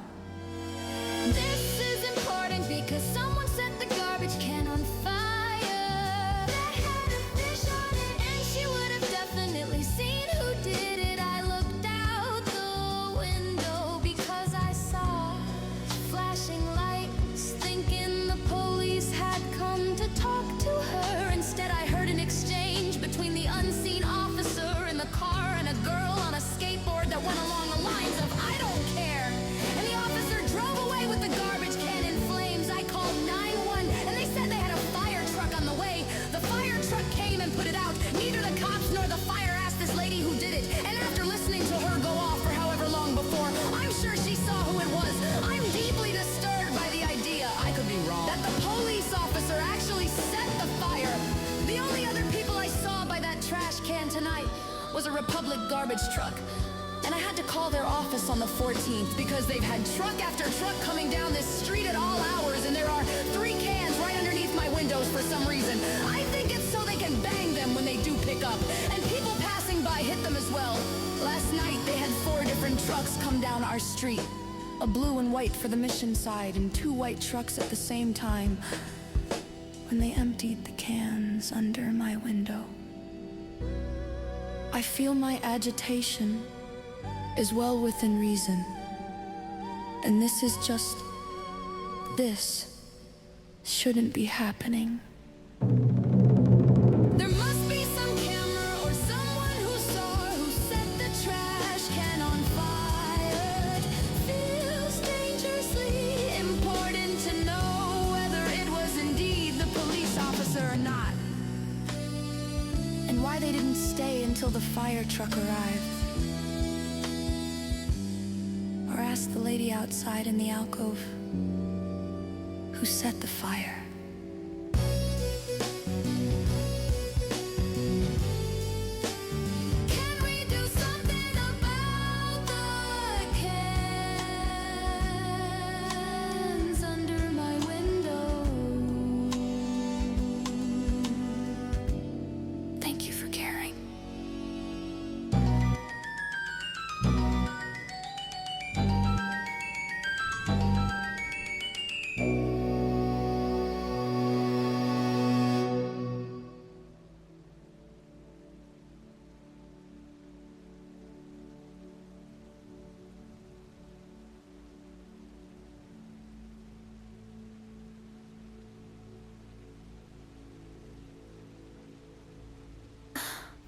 This is important because someone set the garbage can on fire. That had a fish on it, and she would have definitely seen who did it. I looked out the window because I saw flashing lights, thinking the police had come to talk to her. Instead, I heard an exchange between the unseen officer in the car and a girl on a skateboard that went along the lines of, "I don't care." And the officer drove away with the garbage can in flames. I called 911, and they said they had a fire truck on the way. The fire truck came and put it out. Neither the cops nor the fire asked this lady who did it. And after listening to her go off for however long before, I'm sure she saw who it was. I'm deeply disturbed by the idea, I could be wrong, that the police officer actually set the fire. The only other people I saw by that trash can tonight was a Republic garbage truck. And I had to call their office on the 14th because they've had truck after truck coming down this street at all hours, and there are 3 cans right underneath my windows for some reason. I think it's so they can bang them when they do pick up, and people passing by hit them as well. Last night they had 4 different trucks come down our street. A blue and white for the mission side, and 2 white trucks at the same time, when they emptied the cans under my window. I feel my agitation is well within reason. And this is just... this shouldn't be happening. There must be some camera or someone who saw who set the trash can on fire. It feels dangerously important to know whether it was indeed the police officer or not, and why they didn't stay until the fire truck arrived, or ask the lady outside in the alcove who set the fire. Thank you for caring.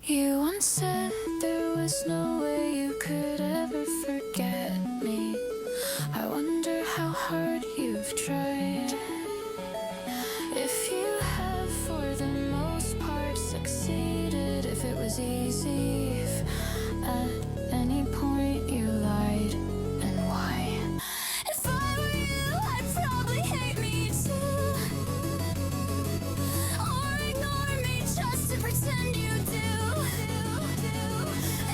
You once said there was no way you could ever forget me. I wonder how hard you've tried. If you have for the most part succeeded, if it was easy, if at any point you lied, and why? If I were you, I'd probably hate me too, or ignore me just to pretend you do.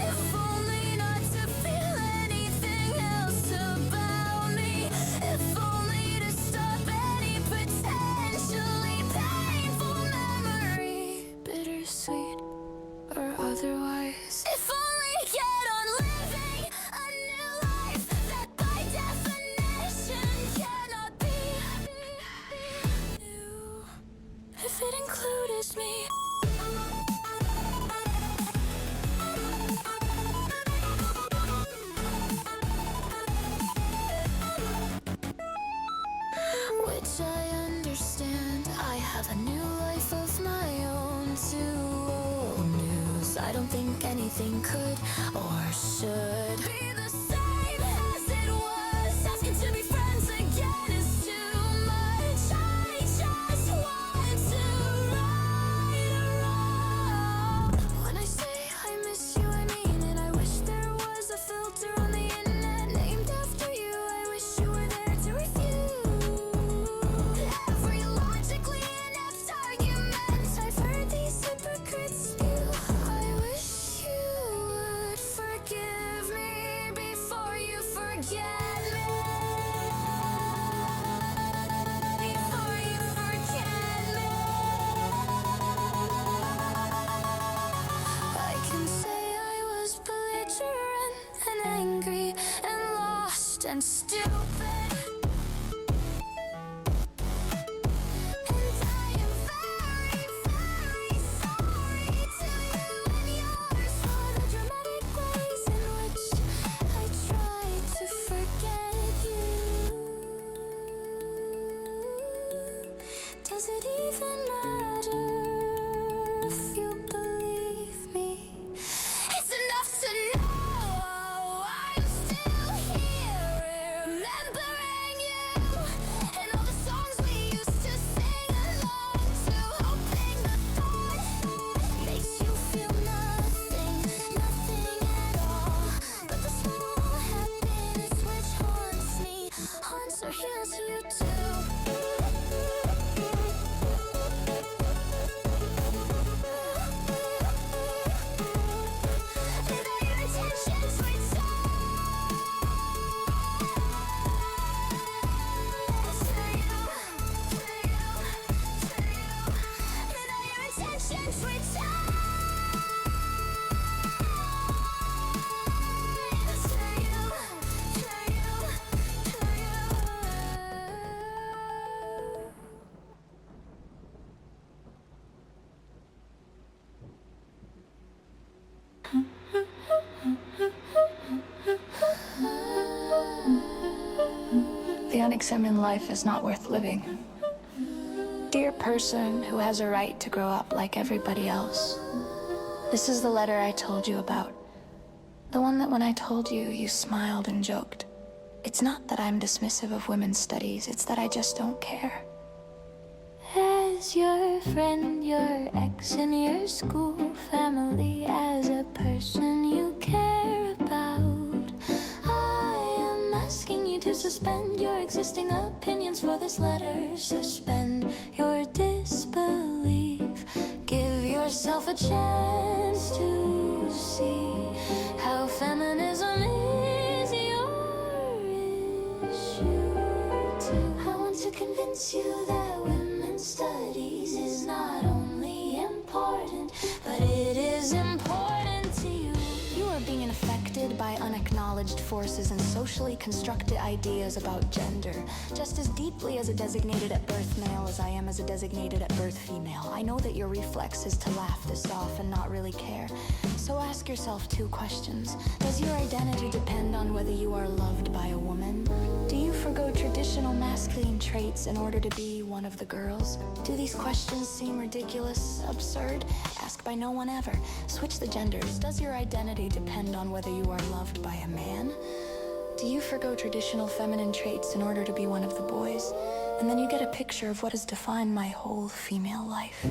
If only not to feel anything else about me. If only to stop any potentially painful memory, bittersweet or otherwise. If only to get on living a new life that by definition cannot be new. If it included me. Which I understand. I have a new life of my own too. Old news. I don't think anything could or should be the same as it was. Asking to be friends again is too much. I just want to right a wrong. When I say I miss you, I mean it. I wish there was a filter on the internet named after you. I wish you were there to refuse every logically inept argument I've heard these hypocrites spew. I wish you would forgive me before you forget me. Before you forget me. I can say I was belligerent and angry and lost and stupid. And I am very, very sorry to you and yours for the dramatic ways in which I tried to forget you. Does it even matter if you believe me? It's enough to know I'm still here, remembering you and all the songs we used to sing along to, hoping the thought makes you feel nothing, nothing at all. But the small happiness which haunts me, haunts or heals you too. Without your intentions, we The unexamined life is not worth living. Dear person who has a right to grow up like everybody else, this is the letter I told you about. The one that when I told you, you smiled and joked. It's not that I'm dismissive of women's studies, it's that I just don't care. As your friend, your ex, and your school family, as a person you care about, I am asking you to suspend your existing opinions for this letter. Suspend your disbelief. Give yourself a chance to see how feminism is your issue too. I want to convince you that women's studies is not only important, but it acknowledged forces and socially constructed ideas about gender. Just as deeply as a designated at birth male as I am as a designated at birth female, I know that your reflex is to laugh this off and not really care. So ask yourself 2 questions. Does your identity depend on whether you are loved by a woman? Do you forgo traditional masculine traits in order to be one of the girls? Do these questions seem ridiculous, absurd? Asked by no one ever. Switch the genders. Does your identity depend on whether you are loved by a man? Do you forgo traditional feminine traits in order to be one of the boys? And then you get a picture of what has defined my whole female life.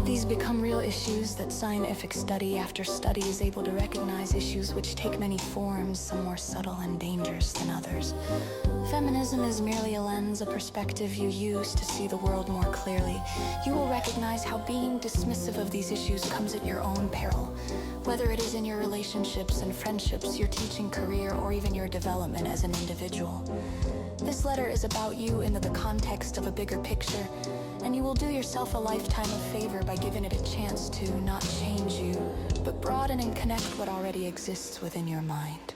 These become real issues that scientific study after study is able to recognize, issues which take many forms, some more subtle and dangerous than others. Feminism is merely a lens, a perspective you use to see the world more clearly. You will recognize how being dismissive of these issues comes at your own peril. Whether it is in your relationships and friendships, your teaching career, or even your development as an individual. This letter is about you in the context of a bigger picture, and you will do yourself a lifetime of favor by giving it a chance to not change you, but broaden and connect what already exists within your mind.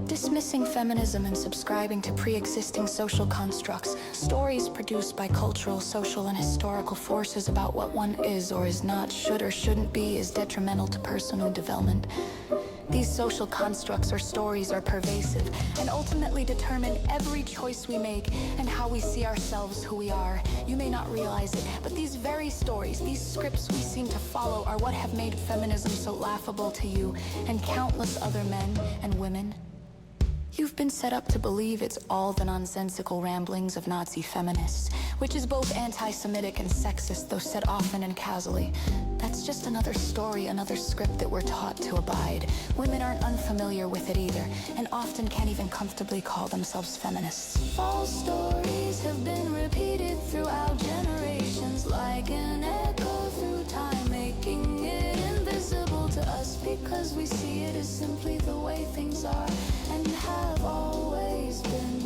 Dismissing feminism and subscribing to pre-existing social constructs, stories produced by cultural, social, and historical forces about what one is or is not, should or shouldn't be, is detrimental to personal development. These social constructs or stories are pervasive and ultimately determine every choice we make and how we see ourselves, who we are. You may not realize it, but these very stories, these scripts we seem to follow, are what have made feminism so laughable to you and countless other men and women. You've been set up to believe it's all the nonsensical ramblings of Nazi feminists, which is both anti-Semitic and sexist, though said often and casually. That's just another story, another script that we're taught to abide. Women aren't unfamiliar with it either, and often can't even comfortably call themselves feminists. False stories have been repeated throughout generations, like an echo through time, making it invisible to us because we see it as simply the way things are and have always been.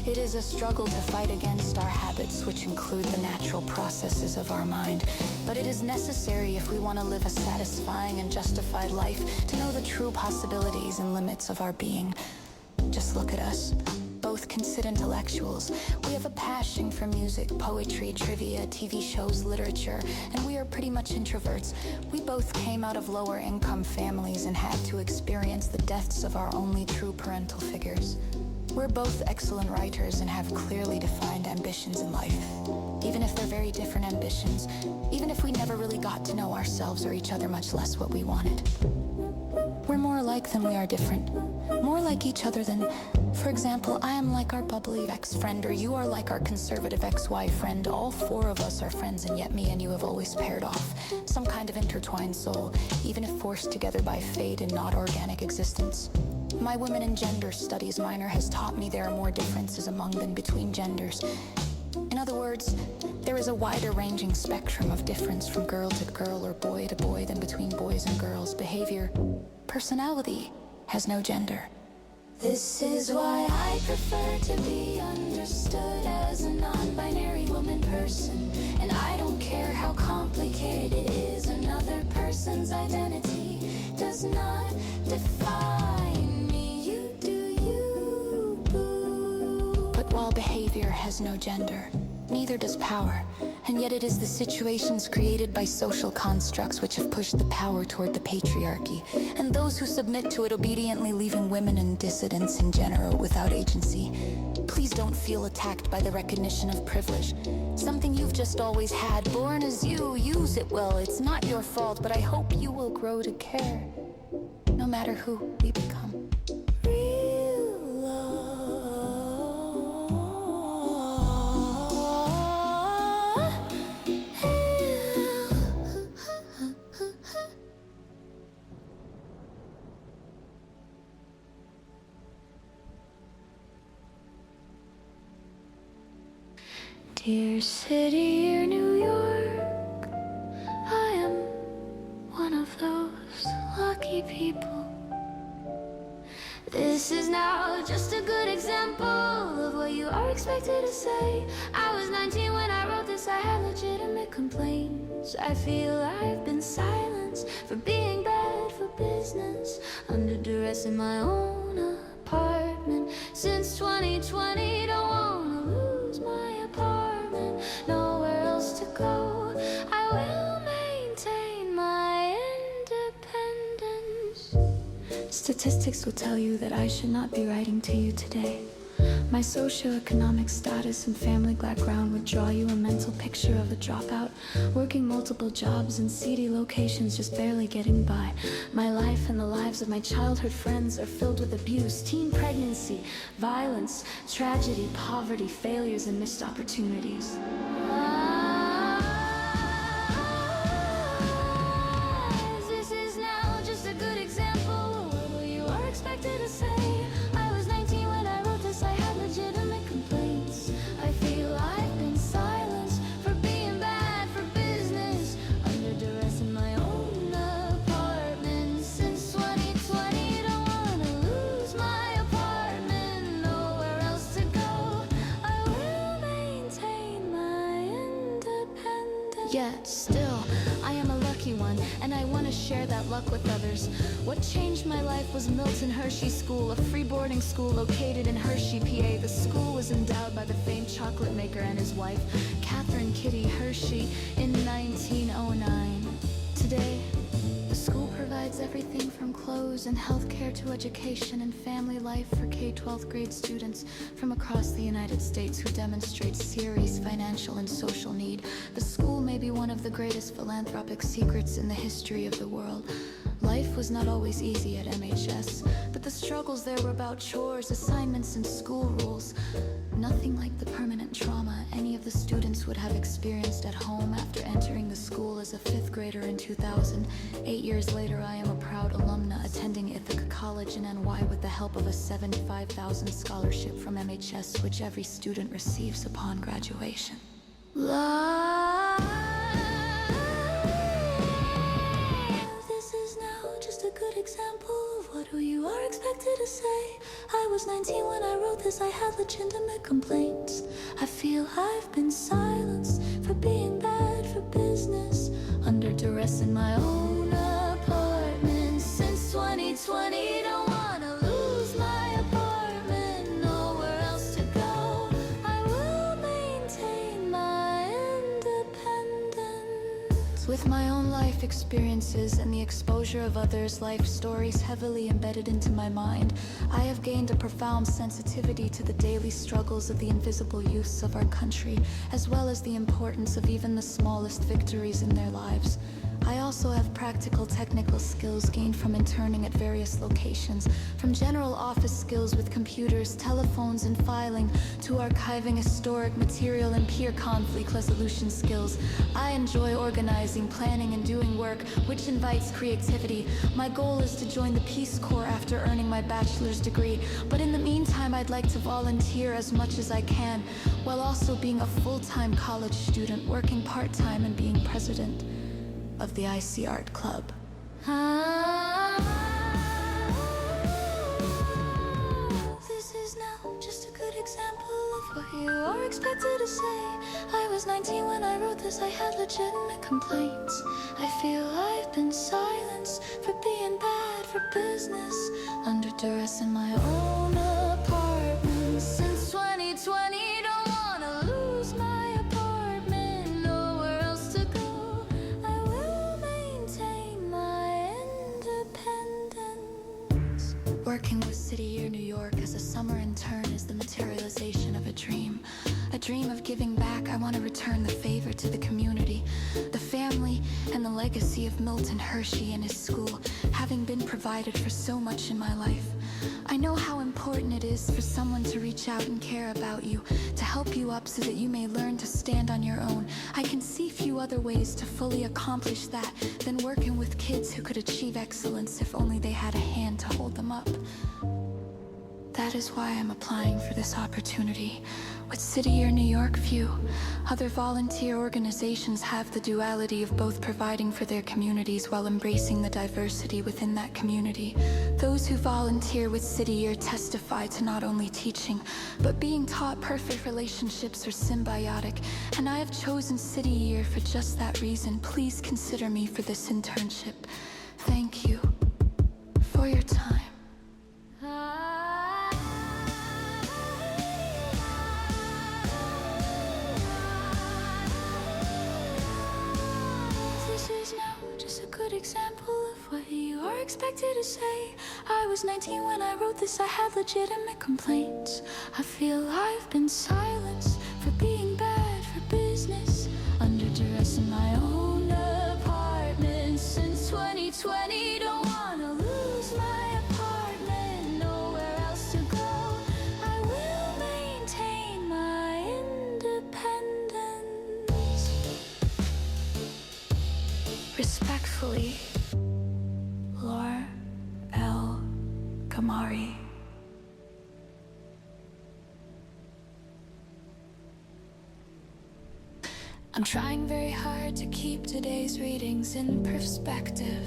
It is a struggle to fight against our habits, which include the natural processes of our mind. But it is necessary if we want to live a satisfying and justified life, to know the true possibilities and limits of our being. Just look at us. Both considered intellectuals. We have a passion for music, poetry, trivia, TV shows, literature, and we are pretty much introverts. We both came out of lower income families and had to experience the deaths of our only true parental figures. We're both excellent writers and have clearly defined ambitions in life. Even if they're very different ambitions, even if we never really got to know ourselves or each other, much less what we wanted. We're more alike than we are different. More like each other than, for example, I am like our bubbly ex-friend, or you are like our conservative ex-wife friend. All 4 of us are friends, and yet me and you have always paired off. Some kind of intertwined soul, even if forced together by fate and not organic existence. My women and gender studies minor has taught me there are more differences among than between genders. In other words, there is a wider ranging spectrum of difference from girl to girl or boy to boy than between boys and girls. Behavior, personality has no gender. This is why I prefer to be understood as a non-binary woman person. And I don't care how complicated it is. Another person's identity does not define me. You do you, boo. But while behavior has no gender, neither does power. And yet it is the situations created by social constructs which have pushed the power toward the patriarchy, and those who submit to it obediently, leaving women and dissidents in general without agency. Please don't feel attacked by the recognition of privilege. Something you've just always had, born as you, use it well. It's not your fault, but I hope you will grow to care, no matter who we become. Real love. Dear city, dear New York, I am one of those lucky people. This is now just a good example of what you are expected to say. I was 19 when I wrote this, I had legitimate complaints. I feel I've been silenced silence, for being bad for business, under duress in my own apartment. Since 2020, don't wanna lose my apartment, nowhere else to go. I will maintain my independence. Statistics will tell you that I should not be writing to you today. My socioeconomic status and family background would draw you a mental picture of a dropout, working multiple jobs in seedy locations, just barely getting by. My life and the lives of my childhood friends are filled with abuse, teen pregnancy, violence, tragedy, poverty, failures, and missed opportunities. This is now just a good example of what you are expected to say. I was 19 when I wrote this, I had legitimate complaints. I feel I've been silenced for being bad for business, under duress in my own apartment. Since 2020, don't wanna lose my apartment, nowhere else to go. I will maintain my independence. Yet still, I am a lucky one, and I want to share that luck with others. What changed my life was Milton Hershey School, a free boarding school located in Hershey, PA. The school was endowed by the famed chocolate maker and his wife, Catherine Kitty Hershey, in 1909. Today, the school provides everything from clothes and healthcare to education and family life for K-12 grade students from across the United States who demonstrate serious financial and social need. The school may be one of the greatest philanthropic secrets in the history of the world. Life was not always easy at MHS, but the struggles there were about chores, assignments, and school rules. Nothing like the permanent trauma any of the students would have experienced at home after entering the school as a 5th grader in 2000. 8 years later, I am a proud alumna attending Ithaca College in NY with the help of a $75,000 scholarship from MHS, which every student receives upon graduation. This is now just a good example of what you are expected to say. I was 19 when I wrote this, I had legitimate complaints. I feel I've been silenced for being bad for business, under duress in my own apartment. Since 2020, don't wanna lose my apartment, nowhere else to go. I will maintain my independence. With my own life experiences and the exposure of others' life stories heavily embedded into my mind, I have gained a profound sensitivity to the daily struggles of the invisible youths of our country, as well as the importance of even the smallest victories in their lives. I also have practical technical skills gained from interning at various locations, from general office skills with computers, telephones, and filing, to archiving historic material and peer conflict resolution skills. I enjoy organizing, planning, and doing work, which invites creativity. My goal is to join the Peace Corps after earning my bachelor's degree, but in the meantime, I'd like to volunteer as much as I can, while also being a full-time college student, working part-time and being president of the IC Art Club. This is now just a good example of what you are expected to say. I was 19 when I wrote this, I had legitimate complaints. I feel I've been silenced for being bad for business, under duress in my own apartment. Since 2020, don't wanna lose my apartment, nowhere else to go. I will maintain my independence. Working with City Year New York as a summer intern is the materialization of a dream. A dream of giving back. I want to return the favor to the community, the family, and the legacy of Milton Hershey and his school, having been provided for so much in my life. I know how important it is for someone to reach out and care about you, to help you up so that you may learn to stand on your own. I can see few other ways to fully accomplish that than working with kids who could achieve excellence if only they had a hand to hold them up. That is why I'm applying for this opportunity. What city or New York view? Other volunteer organizations have the duality of both providing for their communities while embracing the diversity within that community. Those who volunteer with City Year testify to not only teaching, but being taught perfect relationships are symbiotic, and I have chosen City Year for just that reason. Please consider me for this internship. Thank you for your time. This is now just a good example of what you are expected to say. I was 19 when I wrote this, I had legitimate complaints. I feel I've been silenced for being bad for business, under duress in my own apartment since 2020. Don't wanna lose my apartment, nowhere else to go. I will maintain my independence. Respectfully, Linda Gamari. I'm trying very hard to keep today's readings in perspective.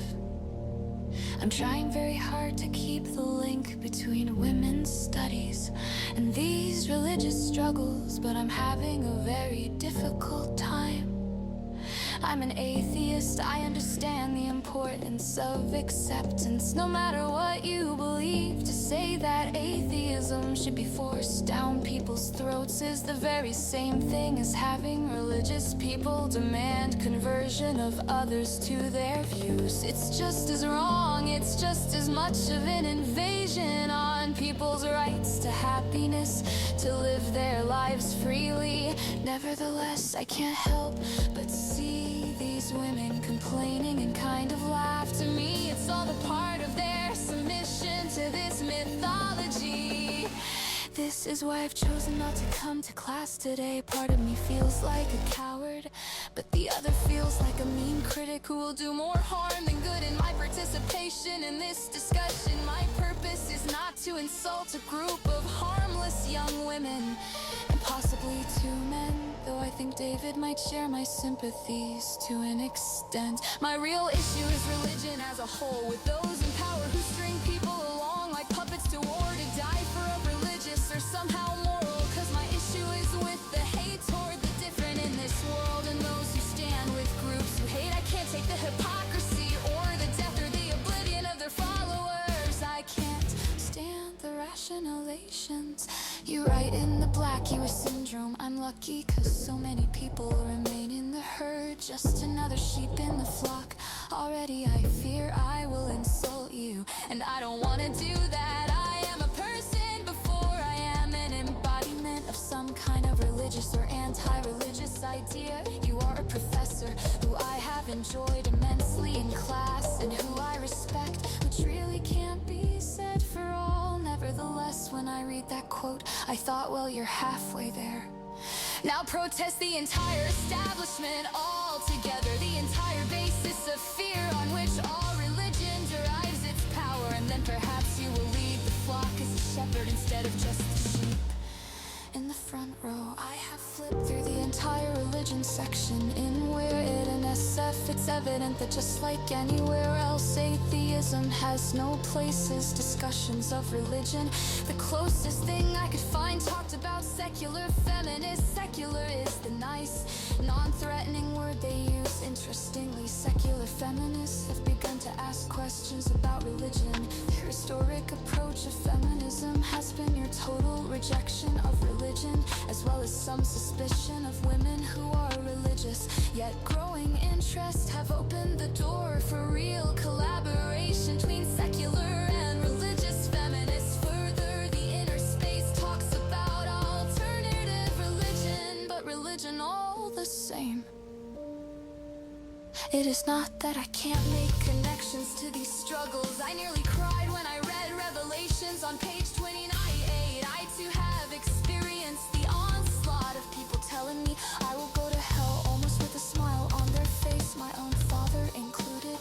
I'm trying very hard to keep the link between women's studies and these religious struggles, but I'm having a very difficult time. I'm an atheist, I understand the importance of acceptance. No matter what you believe, to say that atheism should be forced down people's throats is the very same thing as having religious people demand conversion of others to their views. It's just as wrong, it's just as much of an invasion on people's rights to happiness, to live their lives freely. Nevertheless, I can't help but see these women complaining and kind of laugh. To me, it's all a part of their submission to this mythology. This is why I've chosen not to come to class today. Part of me feels like a coward, but the other feels like a mean critic who will do more harm than good in my participation in this discussion. My purpose is not to insult a group of harmless young women, and possibly two men, though I think David might share my sympathies to an extent. My real issue is religion as a whole, with those in power who string people along like puppets to war to die for a religious or somehow moral. Cause my issue is with the hate toward the different in this world, and those who stand with groups who hate. I can't take the hypocrisy or the death or the oblivion of their followers. I can't stand the rationalizations. You write in the black, you a syndrome. I'm lucky cause so many people remain in the herd, just another sheep in the flock. Already I fear I will insult you, and I don't wanna do that. I am a person before I am an embodiment of some kind of religious or anti-religious idea. You are a professor who I have enjoyed immensely in class, and who I respect, which really can't be said for all. Nevertheless, when I read that quote, I thought, well, you're halfway there. Now protest the entire establishment all together, the entire basis of fear on which all religion derives its power, and then perhaps you will lead the flock as a shepherd instead of just a sheep. In the front row, I have flipped through the entire religion section. In We're It and SF, it's evident that just like anywhere else, atheism has no places. Discussions of religion, the closest thing I could find talked about secular feminists. Secular is the nice, non-threatening word they use. Interestingly, secular feminists have begun to ask questions about religion. Their historic approach of feminism has been your total rejection of religion, as well as some suspicion of women who are religious. Yet growing interest have opened the door for real collaboration between secular and religious feminists. Further, the inner space talks about alternative religion, but religion all the same. It is not that I can't make connections to these struggles. I nearly cried when I read Revelations on page 29. I too have experienced the onslaught of people telling me I will go to hell, almost with a smile on their face, my own father included.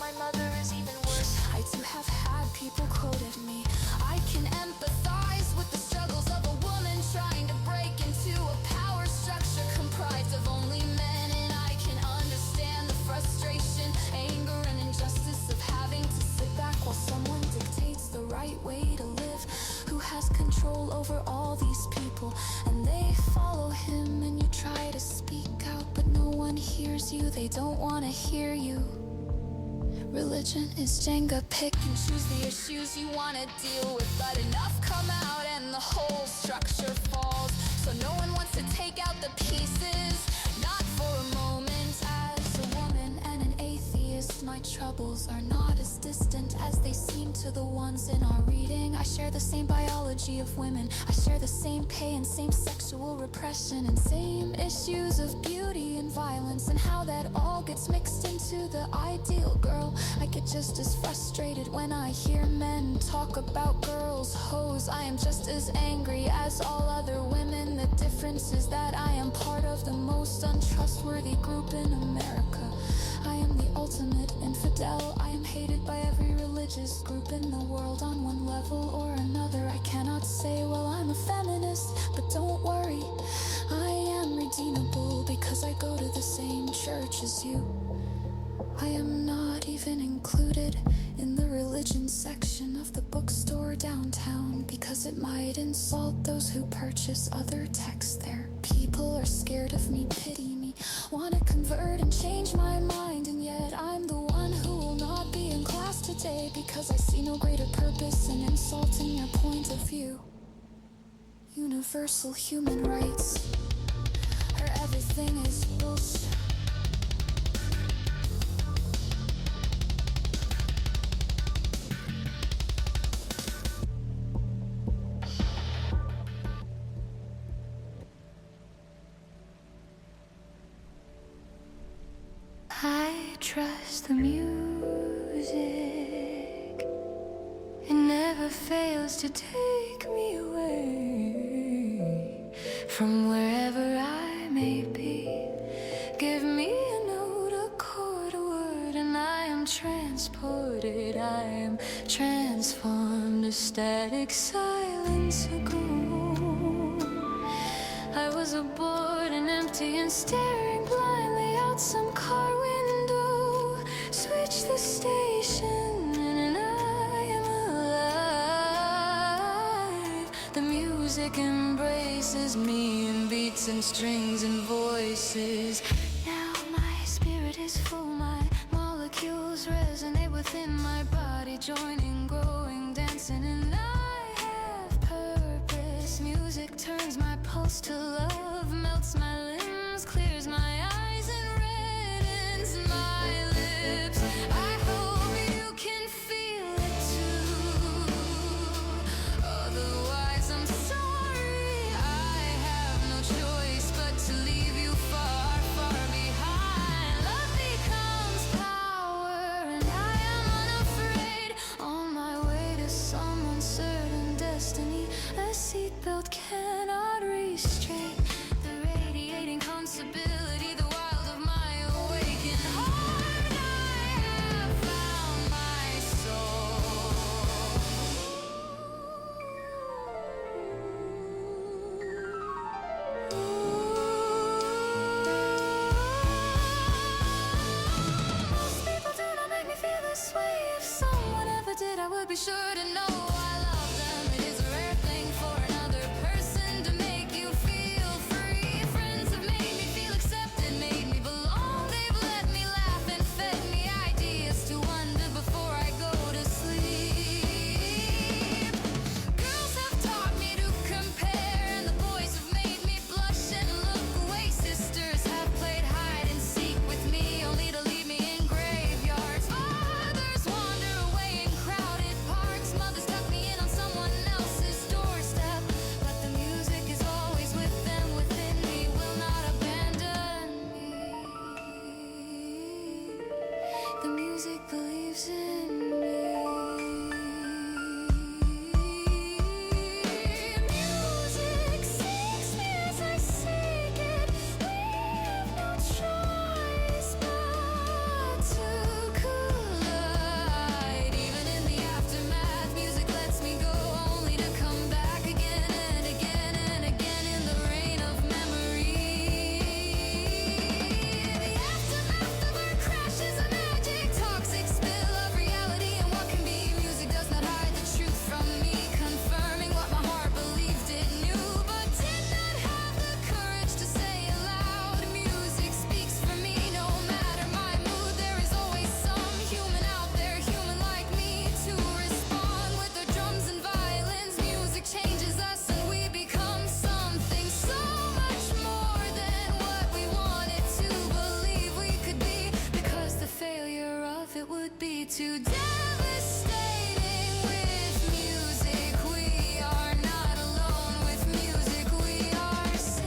My mother is even worse. I too have had people quote at me. I can empathize with the struggles of a woman trying to break into reassures you they don't want to hear you. Religion is Jenga, pick and choose the issues you want to deal with, but enough come out and the whole structure falls. So no one wants to take out the pieces, not for a moment. As a woman and an atheist, my troubles are not as distant as they seem to the ones in our reading. I share the same biology of women, I share the same pain, same sexual repression, and same issues of beauty and violence, and how that all gets mixed into the ideal girl. I get just as frustrated when I hear men talk about girls, hoes. I am just as angry as all other women. The difference is that I am part of the most untrustworthy group in America. I am the ultimate infidel. I am hated by every religious group in the world on one level or another. I cannot say, well, I'm a feminist, but don't worry, I am redeemable because I go to the same church as you. I am not even included in the religion section of the bookstore downtown because it might insult those who purchase other texts there. People are scared of me, pity me, want to convert and change my mind, and yet I'm the one who will not be in class today because I see no greater purpose in insulting your point of view. Universal human rights, or everything is bullshit. I trust the music. It never fails to take me away from wherever I may be. Give me a note, a chord, a word, and I am transported. I am transformed. A static silence ago. I was bored and empty and staring blindly out some car window. Switch the station and I am alive. The music embraces me in beats and strings and voices. Now my spirit is full, my molecules resonate within my body, joining, growing, dancing, and I have purpose. Music turns my pulse to love, melts my limbs, clears my eyes, and reddens my lips. I hope you can feel it too. Otherwise, I'm sorry, I have no choice but to leave you far, far behind. Love becomes power, and I am unafraid. On my way to some uncertain destiny, a seatbelt cannot restrain the radiating possibility, the wild of my awakened heart. I have found my soul. Most people do not make me feel this way. If someone ever did, I would be sure to know I love them. It is a rare thing for another person to make you feel free. Friends have made me feel accepted, made me belong. They've let me laugh and fed me ideas to wonder before I go to sleep. Girls have taught me to compare, and the boys have made me blush and look away. Sisters have played hide and seek with me, only to leave me in graveyards. Fathers wander away in crowded parks. Mothers tuck me in on someone else's doorstep, but the music is always with them, within me, will not abandon me. The music believes in me. Music seeks me as I seek it. We have no choice but to collide. Even in the aftermath, music lets me go, only to come back again and again and again in the rain of memory. The aftermath of our crashes, a magic toxic spill of reality and be too devastating. With music we are not alone. With music we are safe.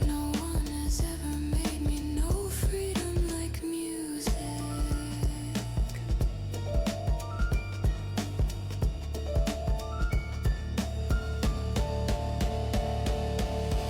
No one has ever made me know freedom like music.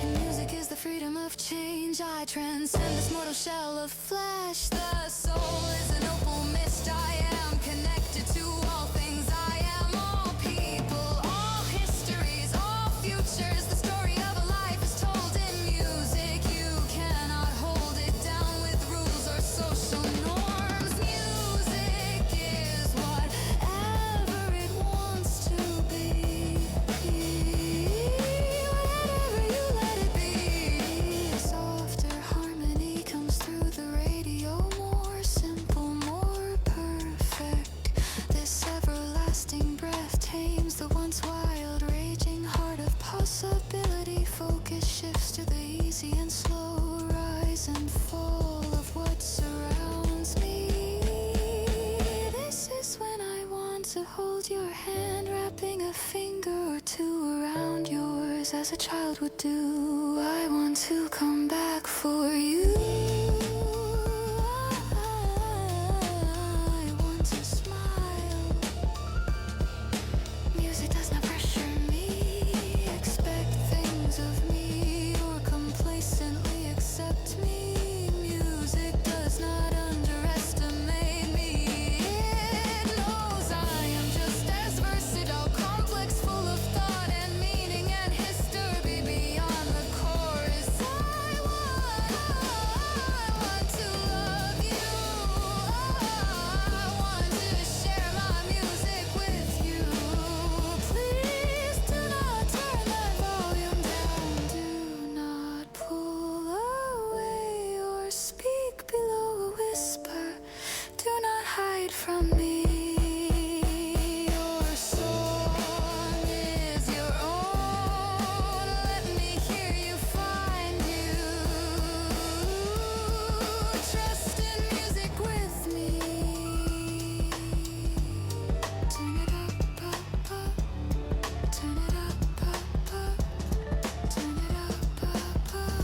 And music is the freedom of change. I transcend this mortal shell of flesh. The soul is an opal mist. I am connected to all things. I am all people, all histories, all futures. The story of a life is told in music. You cannot hold it down with rules or social norms. Music is whatever it wants to be. Whatever you let it be. A softer harmony comes through the radio. More simple, more perfect. This everlasting breath tames the once wild, raging heart of possibility. Focus shifts to the easy and slow rise and fall of what surrounds me. This is when I want to hold your hand, wrapping a finger or two around yours as a child would do. I want to come back for you. I want to smile. Music does not pressure me, expect things of me, or complacently accept me. Music does not underestimate me. It knows I am just as versatile, complex, full of thought and meaning and history beyond the chorus. I want to love you. I want to share my music with you. Please do not turn that volume down. Do not pull away or speak below a whisper. Do not hide from me. Your song is your own. Let me hear you find you. Trust in music with me. Turn it up, up, up. Turn it up, up, up. Turn it up, up, up.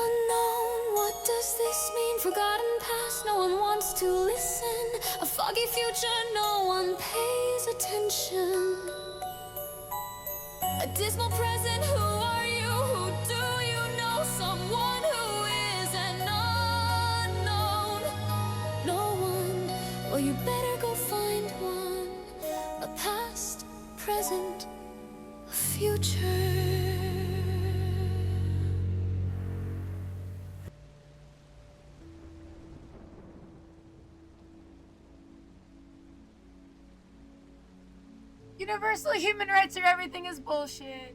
Unknown, what does this mean? Forgotten past, no one wants to listen. A foggy future, no one pays attention. A dismal present, who are you? Who do you know? Someone who is an unknown. No one, well you better go find one. A past, present, a future. Universal human rights or everything is bullshit.